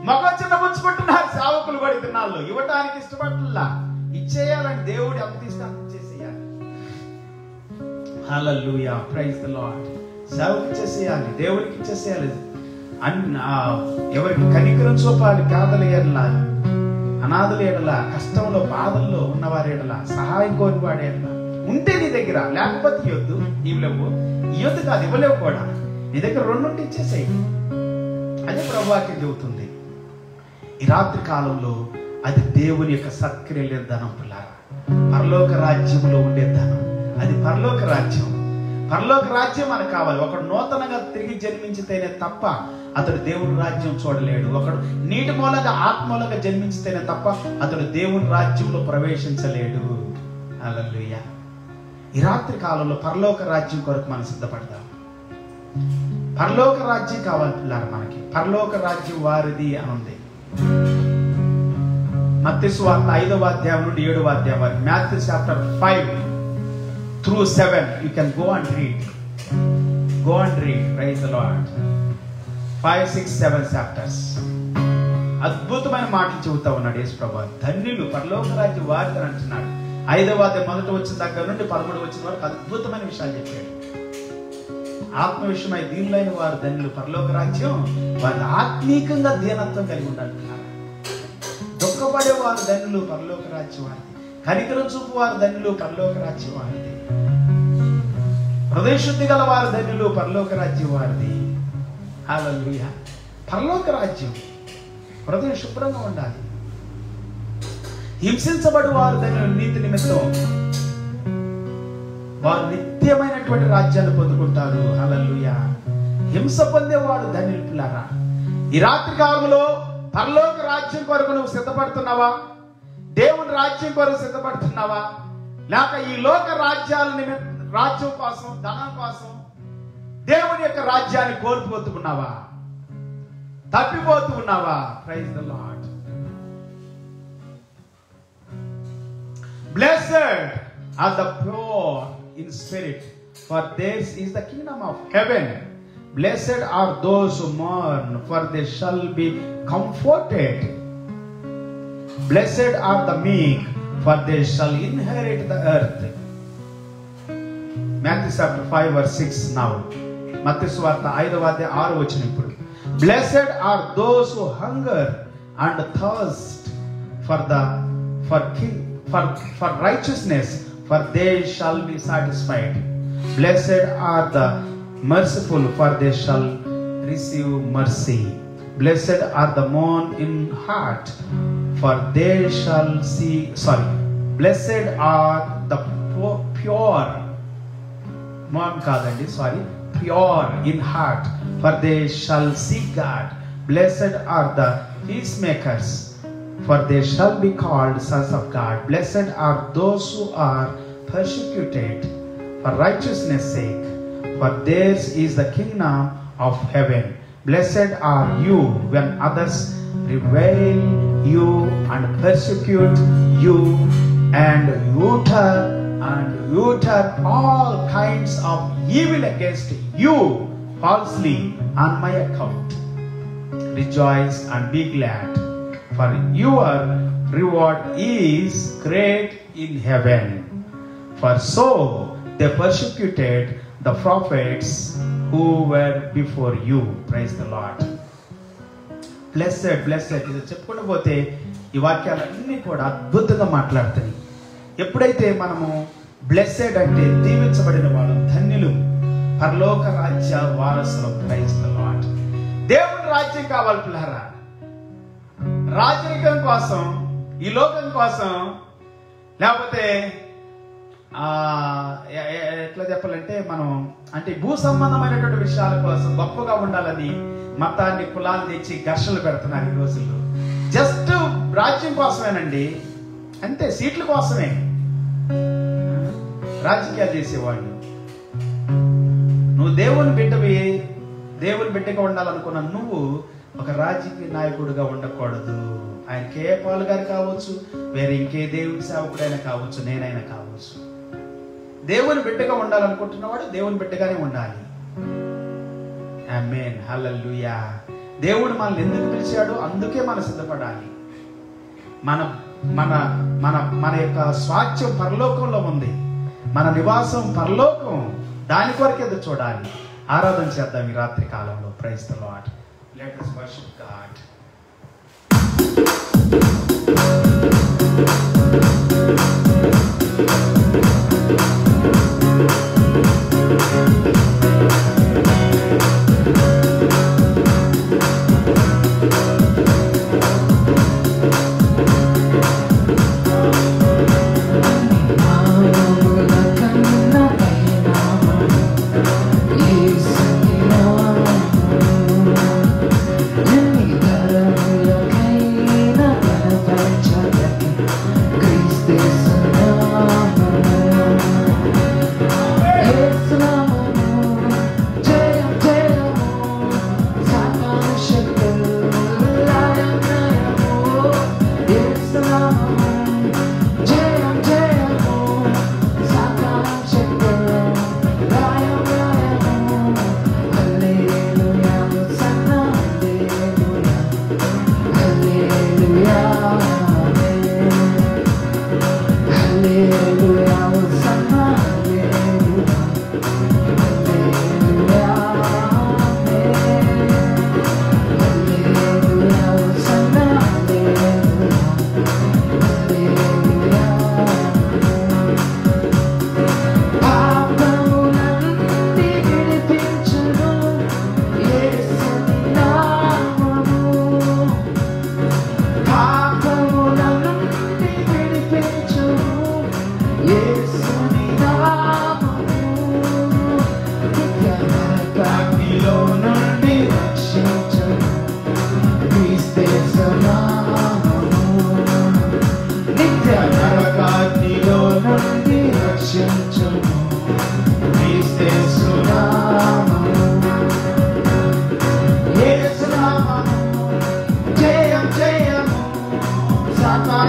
మొగ చిన్న పుచ్చుకుంటున్నారు సేవకులు కూడా తిన్నాళ్ళు. ఇవ్వటానికి ఇష్టపడలా, ఇచ్చేయాలని దేవుడు ఎంత తీసుకొని ఇచ్చేసేయాలి. హల్లెలూయా, ప్రైజ్ ది లార్డ్. సేవకు ఇచ్చేసేయాలి, దేవుడికి ఇచ్చేసేయాలి. ఎవరికి కనికరం చూపాలి, పేదల ఎడల, అనాథుల ఎడల, కష్టంలో బాధల్లో ఉన్నవారి ఎడల, సహాయం కోరి వాడి ఎడల. ఉంటే నీ దగ్గర, లేకపోతే ఇవ్వద్దు. ఇవ్వలేవు, ఇవ్వద్దు కాదు, ఇవ్వలేవు కూడా. నీ దగ్గర 2 ఉంటే ఇచ్చేసేయి. అదే ప్రభువాక్యం చెబుతుంది. ఈ రాత్రి కాలంలో అది దేవుని యొక్క సత్క్రియల ధనం పిల్లారా. పరలోక రాజ్యంలో ఉండే ధనం, అది పరలోక రాజ్యం. పరలోక రాజ్యం మనకు కావాలి. ఒకడు నూతనంగా తిరిగి జన్మించితేనే తప్ప అతడు దేవుని రాజ్యం చూడలేడు. ఒకడు నీటి మూలంగా, ఆత్మూలంగా జన్మించితేనే తప్ప అతడు దేవుని రాజ్యంలో ప్రవేశించలేడు. హల్లెలూయా. ఈ రాత్రి కాలంలో పరలోక రాజ్యం కొరకు మనం సిద్ధపడదాం. పరలోక రాజ్యం కావాలి పిల్లారా మనకి. పరలోక రాజ్యం వారిది అని ఉంది. మత్తయి సువార్త 5వ అధ్యాయం నుండి 7వ అధ్యాయం వరకు. Matthew chapter 5 through 7. You can go and read. Go and read. Praise the Lord. 5, 6, 7 chapters. అద్భుతమైన మాటలు చెబుతా ఉన్నాడు యేసు ప్రభువు. ధన్యులు పరలోక రాజ్యం వారిది అంటున్నాడు. 5వ అధ్యాయం మొదట వచ్చిన దగ్గర నుండి 13 వచ్చిన వరకు అద్భుతమైన విషయాలు చెప్పాడు. ఆత్మ విషయమై దీనులైన వారు ధన్యులు, పరలోక రాజ్యం వారి. ఆత్మీకంగా దీనత్వం కలిగి ఉండాలి. దుఃఖపడే వారు ధన్యులు, పరలోక రాజ్యం వారిది. కనికరం చూపు వారు ధన్యులు, పరలోక రాజ్యం వారిది. హృదయశుద్ధి గల వారు ధన్యులు, పరలోక రాజ్యం వారిది. హల్లెలూయా. పరలోక రాజ్యం హృదయం శుభ్రంగా ఉండాలి. హింసించబడి వారు ధన్యులు, నీతి నిమిత్తం వారు నిత్యమైనటువంటి రాజ్యాన్ని పొందుకుంటారు. హల్లెలూయా. హింస పొందేవాడు ధన్యులు. పిల్లారా, ఈ రాత్రి కాలంలో పరలోక రాజ్యం కొరకు నువ్వు సిద్ధపడుతున్నావా? దేవుని రాజ్యం కొరకు సిద్ధపడుతున్నావా? లేక ఈ లోక రాజ్యం కోసం, ధనం కోసం దేవుని యొక్క రాజ్యాన్ని కోల్పోతున్నావా? తప్పిపోతున్నావా? Praise the Lord. Blessed are the pure in spirit, for theirs is the kingdom of heaven. Blessed are those who mourn, for they shall be comforted. Blessed are the meek, for they shall inherit the earth. Matthew chapter 5 verse 6 now. మత్తయి సువార్త 5వ అధ్యాయం 6వ వచనం ఇప్పుడు. Blessed are those who hunger and thirst for righteousness, for they shall be satisfied. Blessed are the merciful, for they shall receive mercy. Blessed are the mourn in heart, for they shall see. Blessed are the pure. Mourn kadandi, pure in heart, for they shall see God. Blessed are the peacemakers, for they shall be called sons of God. Blessed are those who are persecuted for righteousness' sake, for theirs is the kingdom of heaven. Blessed are you when others revile you and persecute you and utter all kinds of evil against you falsely on my account. Rejoice and be glad, for your reward is great in heaven. For so they persecuted the prophets who were before you. Praise the Lord. Blessed. ఇది చెప్పుకుంటూ పోతే ఈ వాక్యాలన్నీ కూడా అద్భుతంగా మాట్లాడుతాయి. ఎప్పుడైతే మనము blessed అంటే దీవించబడిన వాళ్ళు, ధన్యులు, పరలోక రాజ్య వారసులు. Praise the Lord. దేవుని రాజ్యం కావాలి పిల్లరా. రాజరికం కోసం, ఈ లోకం కోసం, లేకపోతే ఎట్లా చెప్పాలంటే మనం అంటే భూ సంబంధమైనటువంటి విషయాల కోసం గొప్పగా ఉండాలని మతాన్ని, కులాన్ని తెచ్చి ఘర్షణలు పెడుతున్నారు ఈ రోజుల్లో. జస్ట్ రాజ్యం కోసమేనండి, అంతే, సీట్ల కోసమే రాజకీయాలు చేసేవాళ్ళు. నువ్వు దేవుని బిడ్డగా ఉండాలనుకున్న నువ్వు ఒక రాజకీయ నాయకుడిగా ఉండకూడదు. ఆయన కేపాల్ గారు కావచ్చు, వేరే ఇంకే దేవుని సేవకుడైనా కావచ్చు, నేనైనా కావచ్చు. దేవుని బిడ్డగా ఉండాలనుకుంటున్నవాడు దేవుని బిడ్డగానే ఉండాలి. ఆమేన్. హల్లెలూయా. దేవుడు మనల్ని ఎందుకు పిలిచాడు? అందుకే మనం సిద్ధపడాలి. మన మన మన మన యొక్క స్వాస్థ్యం పరలోకంలో ఉంది. మన నివాసం పరలోకం. దాని కొరకు ఎదురు చూడాలి. ఆరాధన చేద్దాం ఈ రాత్రి కాలంలో. Praise the Lord. Let us worship God.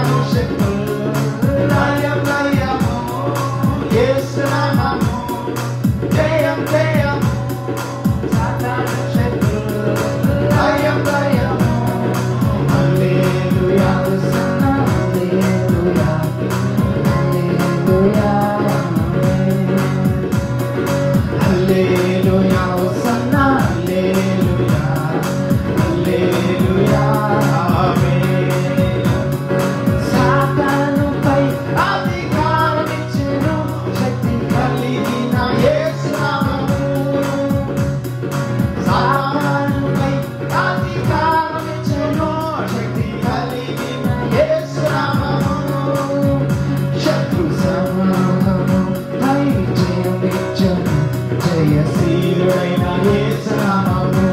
సాతాను శక్తులు లయం లయము యేసు నామము జయం జయము సాతాను శక్తులు లయం లయము హల్లెలూయా హోసన్నా హల్లెలూయా హల్లెలూయా హల్లెలూయా హోసన్నా హల్లెలూయా హల్లెలూయా ఆమేన్ సాతానుపై అధికారం ఇచ్చెను శక్తి కలిగిన యేసు నామము సాతానుపై అధికారం ఇచ్చెను శక్తి కలిగిన యేసు నామము శత్రు సమూహముపై జయమిచ్చెను జయశీలుడైన యేసు నామము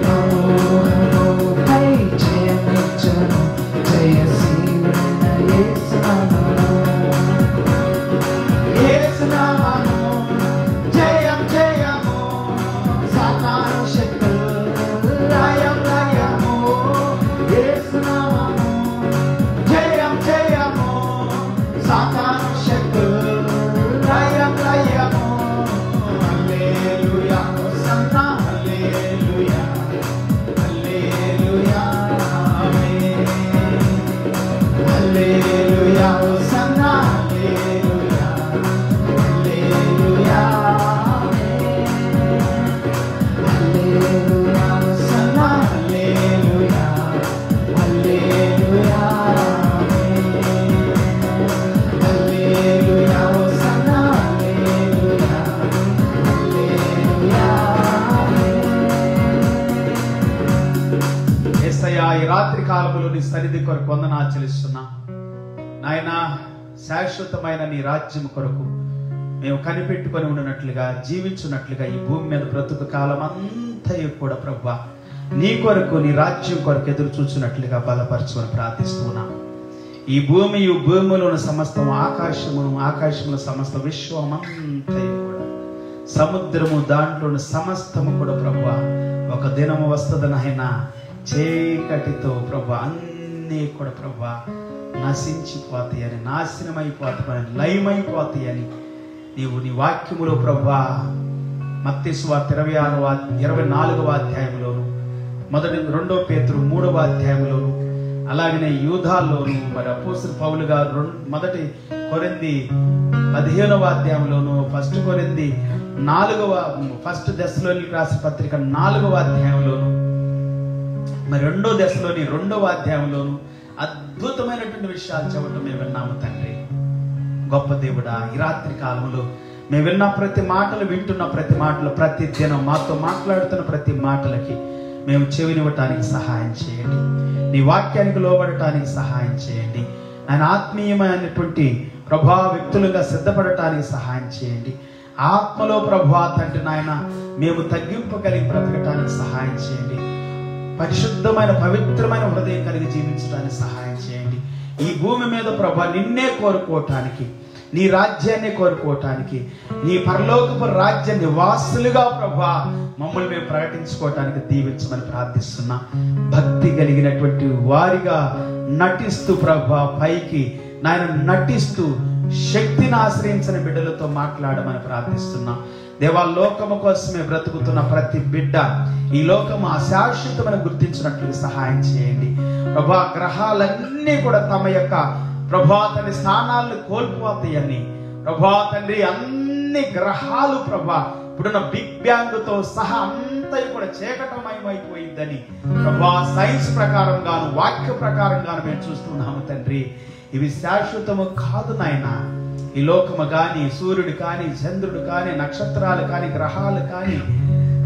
సమూహముపై జయమిచ్చెను జయశీలుడైన యేసు నామము యేసు నామము జయం జయము సాతాను శక్తులు లయం లయము యేసు నామము జయం జయము సాతాను శక్తులు లయం లయము హల్లెలూయా హోసన్నా హల్లెలూయా హల్లెలూయా ఆమేన్ హల్లెలూయా హోసన్నా హల్లెలూయా హల్లెలూయా ఆమేన్ హల్లెలూయా హోసన్నా హల్లెలూయా హల్లెలూయా ఆమేన్ హల్లెలూయా హోసన్నా హల్లెలూయా హల్లెలూయా ఆమేన్ యేసయ్యా ఈ రాత్రి కాలములో నీ సన్నిధి కొరకు వందనాలు చెల్లిస్తున్నా నాయనా శాశ్వతమైన నీ రాజ్యం కొరకు మేము కనిపెట్టుకొని ఉన్నట్లుగా జీవించున్నట్లుగా ఈ భూమి మీద బ్రతుకు కాలం అంతయు కూడా ప్రభువా నీ కొరకు నీ రాజ్యం కొరకు ఎదురు చూస్తున్నట్లుగా బలపరచుకొని ప్రార్థిస్తున్నా ఈ భూమిలోని సమస్తం ఆకాశములో సమస్త విశ్వం అంతయు కూడా సముద్రము దాంట్లోని సమస్తము కూడా ప్రభువా ఒక దినము వస్తుంది నాయన చీకటితో ప్రభువా అన్నీ కూడా ప్రభువా నశించిపోతాయని నాశనమైపోతాయని లయమైపోతాయని నీవు నీ వాక్యములో ప్రభువా మత్తయి సువార్త 24వ అధ్యాయంలోను 2 పేతురు 3వ అధ్యాయంలోను అలాగనే యూదాల్లోను మరి అపోస్తలుడు పౌలు గారు 1 కొరింథీ 15వ అధ్యాయంలోను 1 కొరింథీ 1 దశలోనికి రాసిన పత్రిక 4వ అధ్యాయంలోను మరి 2 దశలోని 2వ అధ్యాయంలోను అద్భుతమైనటువంటి విషయాలు చెప్పడం మేము విన్నాము తండ్రి. గొప్ప దేవుడా ఈ రాత్రి కాలంలో మేము విన్న ప్రతి మాటలు వింటున్న ప్రతి మాటలు ప్రతి దినం మాతో మాట్లాడుతున్న ప్రతి మాటలకి మేము చెవినివ్వటానికి సహాయం చేయండి. నీ వాక్యానికి లోబడటానికి సహాయం చేయండి. ఆయన ఆత్మీయమైనటువంటి ప్రభా వ్యక్తులుగా సిద్ధపడటానికి సహాయం చేయండి. ఆత్మలో ప్రభా తండ్రి నాయన మేము తగ్గింపు కలిగి బ్రతకటానికి సహాయం చేయండి. పరిశుద్ధమైన పవిత్రమైన హృదయం కలిగి జీవించడానికి సహాయం చేయండి. ఈ భూమి మీద ప్రభా నిన్నే కోరుకోవటానికి నీ రాజ్యాన్ని కోరుకోవటానికి నీ పరలోకపు రాజ్య నివాసులుగా ప్రభా మమ్మల్ని మేము ప్రకటించుకోవటానికి దీవించమని ప్రార్థిస్తున్నా. భక్తి కలిగినటువంటి వారిగా నటిస్తూ ప్రభా పైకి నాయన నటిస్తూ శక్తిని ఆశ్రయించిన బిడ్డలతో మాట్లాడమని ప్రార్థిస్తున్నా. దేవా లోకము కోసమే బ్రతుకుతున్న ప్రతి బిడ్డ ఈ లోకము అశాశ్వతమని గుర్తించినట్లు సహాయం చేయండి ప్రభా. గ్రహాలన్నీ కూడా తమ యొక్క ప్రభా తండ్రి స్థానాలను కోల్పోతాయని ప్రభా తండ్రి అన్ని గ్రహాలు ప్రభా ఇప్పుడున్న బిగ్ బ్యాంగ్ తో సహా అంతా కూడా చీకటమయమైపోయిందని ప్రభా సైన్స్ ప్రకారం గాను వాక్య ప్రకారం గాను మేము చూస్తున్నాము తండ్రి. ఇవి శాశ్వతము కాదు నాయన. ఈ లోకము కాని సూర్యుడు కాని చంద్రుడు కాని నక్షత్రాలు కాని గ్రహాలు కాని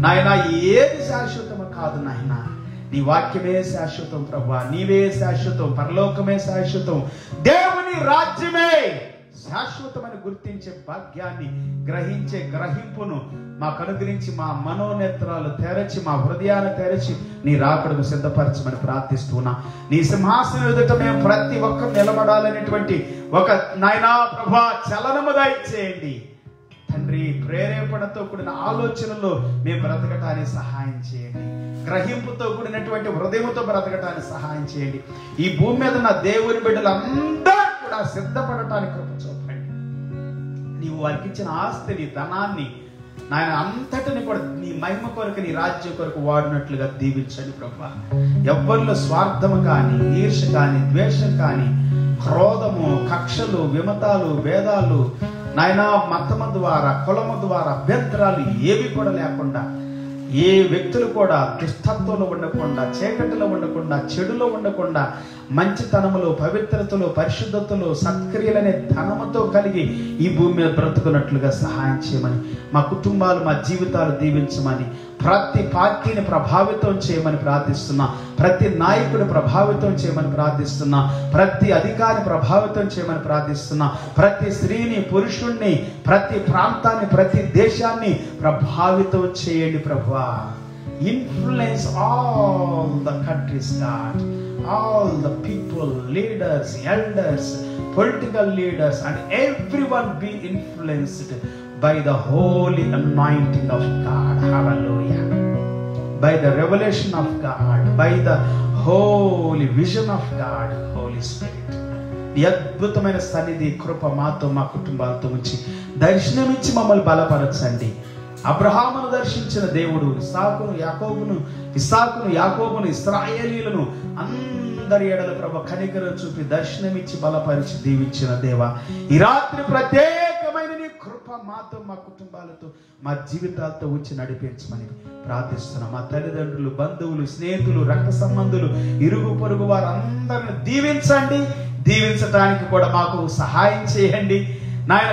నాయన ఏది శాశ్వతము కాదు నాయన. నీ వాక్యమే శాశ్వతం ప్రభా. నీవే శాశ్వతం. పరలోకమే శాశ్వతం. దేవుని రాజ్యమే శాశ్వతమని గుర్తించే భాగ్యాన్ని గ్రహించే గ్రహింపును మాకు అనుగ్రహించి మా మనోనేత్రాలు తెరచి మా హృదయాన్ని తెరచి నీ రాకడను సిద్ధపరచమని ప్రార్థిస్తున్నా. నీ సింహాసనం ఎదుట మేము ప్రతి ఒక్కరు నిలబడాలనేటువంటి ఒక నాయనా ప్రభా చలనము దయచేయండి తండ్రి. ప్రేరేపణతో కూడిన ఆలోచనలో మేము బ్రతకటానికి సహాయం చేయండి. గ్రహింపుతో కూడినటువంటి హృదయంతో బ్రతకటానికి సహాయం చేయండి. ఈ భూమి మీద ఉన్న దేవుని బిడ్డలందరూ కూడా సిద్ధపడటానికి కృప చూపండి. నీవు వారికి ఇచ్చిన ఆస్తిని, ధనాన్ని, నాయన అంతటిని కూడా నీ మహిమ కొరకు, నీ రాజ్యం కొరకు వాడినట్లుగా దీవించండి ప్రభువా. ఎవ్వరిలో స్వార్థము కానీ, ఈర్ష కానీ, ద్వేషం కానీ, క్రోధము, కక్షలు, విమతాలు, భేదాలు, నాయన మతము ద్వారా, కులము ద్వారా అభ్యంతరాలు ఏవి కూడా లేకుండా, ఏ వ్యక్తులు కూడా దుష్టత్వంలో ఉండకుండా, చీకటిలో ఉండకుండా, చెడులో ఉండకుండా, మంచితనములో, పవిత్రతలో, పరిశుద్ధతలో, సత్క్రియలనే ధనముతో కలిగి ఈ భూమి మీద బ్రతుకున్నట్లుగా సహాయం చేయమని, మా కుటుంబాలు, మా జీవితాలు దీవించమని, ప్రతి పార్టీని ప్రభావితం చేయమని ప్రార్థిస్తున్నా, ప్రతి నాయకుడిని ప్రభావితం చేయమని ప్రార్థిస్తున్నా, ప్రతి అధికారిని ప్రభావితం చేయమని ప్రార్థిస్తున్నా, ప్రతి స్త్రీని, పురుషుణ్ణి, ప్రతి ప్రాంతాన్ని, ప్రతి దేశాన్ని ప్రభావితం చేయండి ప్రభువా. Influence all the countries God, all the people, leaders, elders, political leaders, and everyone be influenced by the holy anointing of God. Hallelujah. By the revelation of God, by the holy vision of God, Holy Spirit. ఈ అద్భుతమైన సన్నిధి, కృప మాతో, మా కుటుంబాలతో ఉంచి దర్శనమిచ్చి మమ్మల్ని బలపరచండి. అబ్రహామును దర్శించిన దేవుడు ఇస్సాకును, యాకోబును, ఇశ్రాయేలీయులను అందరి ఎడల ప్రభు కనికరం చూపి దర్శనమిచ్చి బలపరిచి దీవించిన దేవా, ఈ రాత్రి ప్రత్యేకమైన నీ కృప మాతో, మా కుటుంబాలతో, మా జీవితాలతో వచ్చి నడిపించమని ప్రార్థిస్తున్నాం. మా తల్లిదండ్రులు, బంధువులు, స్నేహితులు, రక్త సంబంధులు, ఇరుగు పొరుగు వారందరిని దీవించండి. దీవించడానికి కూడా మాకు సహాయం చేయండి నాయన.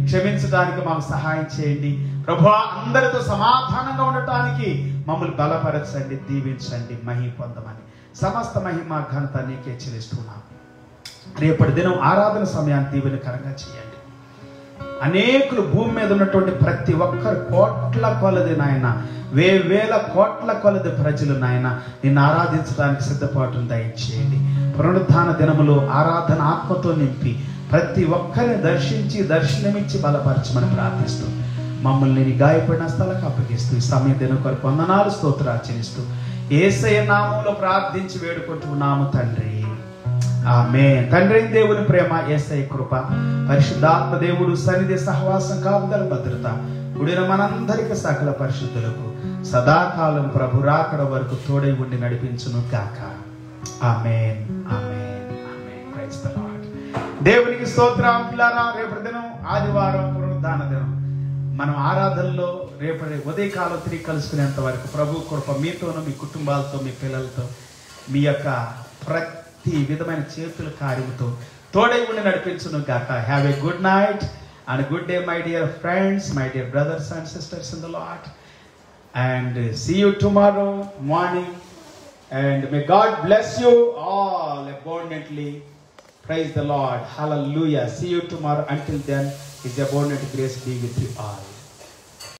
క్షమించడానికి మాకు సహాయం చేయండి ప్రభువా. అందరితో సమాధానంగా ఉండటానికి మమ్మల్ని బలపరచండి, దీవించండి, మహిమ పొందమని సమస్త మహిమ ఘనత నీకే చెల్లిస్తున్నాం. రేపటి దినం ఆరాధన సమయాన్ని దీవెనకరంగా చేయండి. అనేకులు భూమి మీద ఉన్నటువంటి ప్రతి ఒక్కరు కోట్ల కొలది నాయన, వేల కోట్ల కొలది ప్రజలు నాయన నిన్ను ఆరాధించడానికి సిద్ధపాటును దయచేయండి. పునరుద్ధాన దినములో ఆరాధన ఆత్మతో నింపి ప్రతి ఒక్కరిని దర్శించి దర్శనమిచ్చి బలపరచమని ప్రార్థిస్తూ మమ్మల్ని నీ గాయపడిన స్థలకు అప్పగిస్తూ ఈ సమయ దినం కొరకు వందనాలు, స్తోత్రాలు చెల్లిస్తూ యేసయ్య నామములో ప్రార్థించి వేడుకుంటున్నాము తండ్రి, ఆమేన్. తండ్రి దేవుని ప్రేమ, యేసయ్య కృప, పరిశుద్ధాత్మ దేవుడు సన్నిధి, సహవాసం, కాపుదల, భద్రత కూడిన మనందరికి సకల పరిశుద్ధులకు సదాకాలం ప్రభు రాకడ వరకు తోడై ఉండి నడిపించును గాక. Amen, amen, amen. Praise the Lord. దేవునికి స్తోత్రం. పిల్లారా, రేపటి దినం ఆదివారం, పునరుద్ధాన దినం. మనం ఆరాధనలో రేపటి ఉదయకాలం తిరిగి కలుసుకునేంత వరకు ప్రభు కృప మీతోనూ, మీ కుటుంబాలతో, మీ పిల్లలతో, మీ యొక్క ప్రతి విధమైన చేతుల కార్యముతో తోడై ఉండి నడిపించును గాక. Have a good night and good day, my dear friends, my dear brothers and sisters in the Lord, and see you tomorrow morning, and may God bless you all abundantly. Praise the Lord. Hallelujah. See you tomorrow. Until then, His abundant grace be with you all.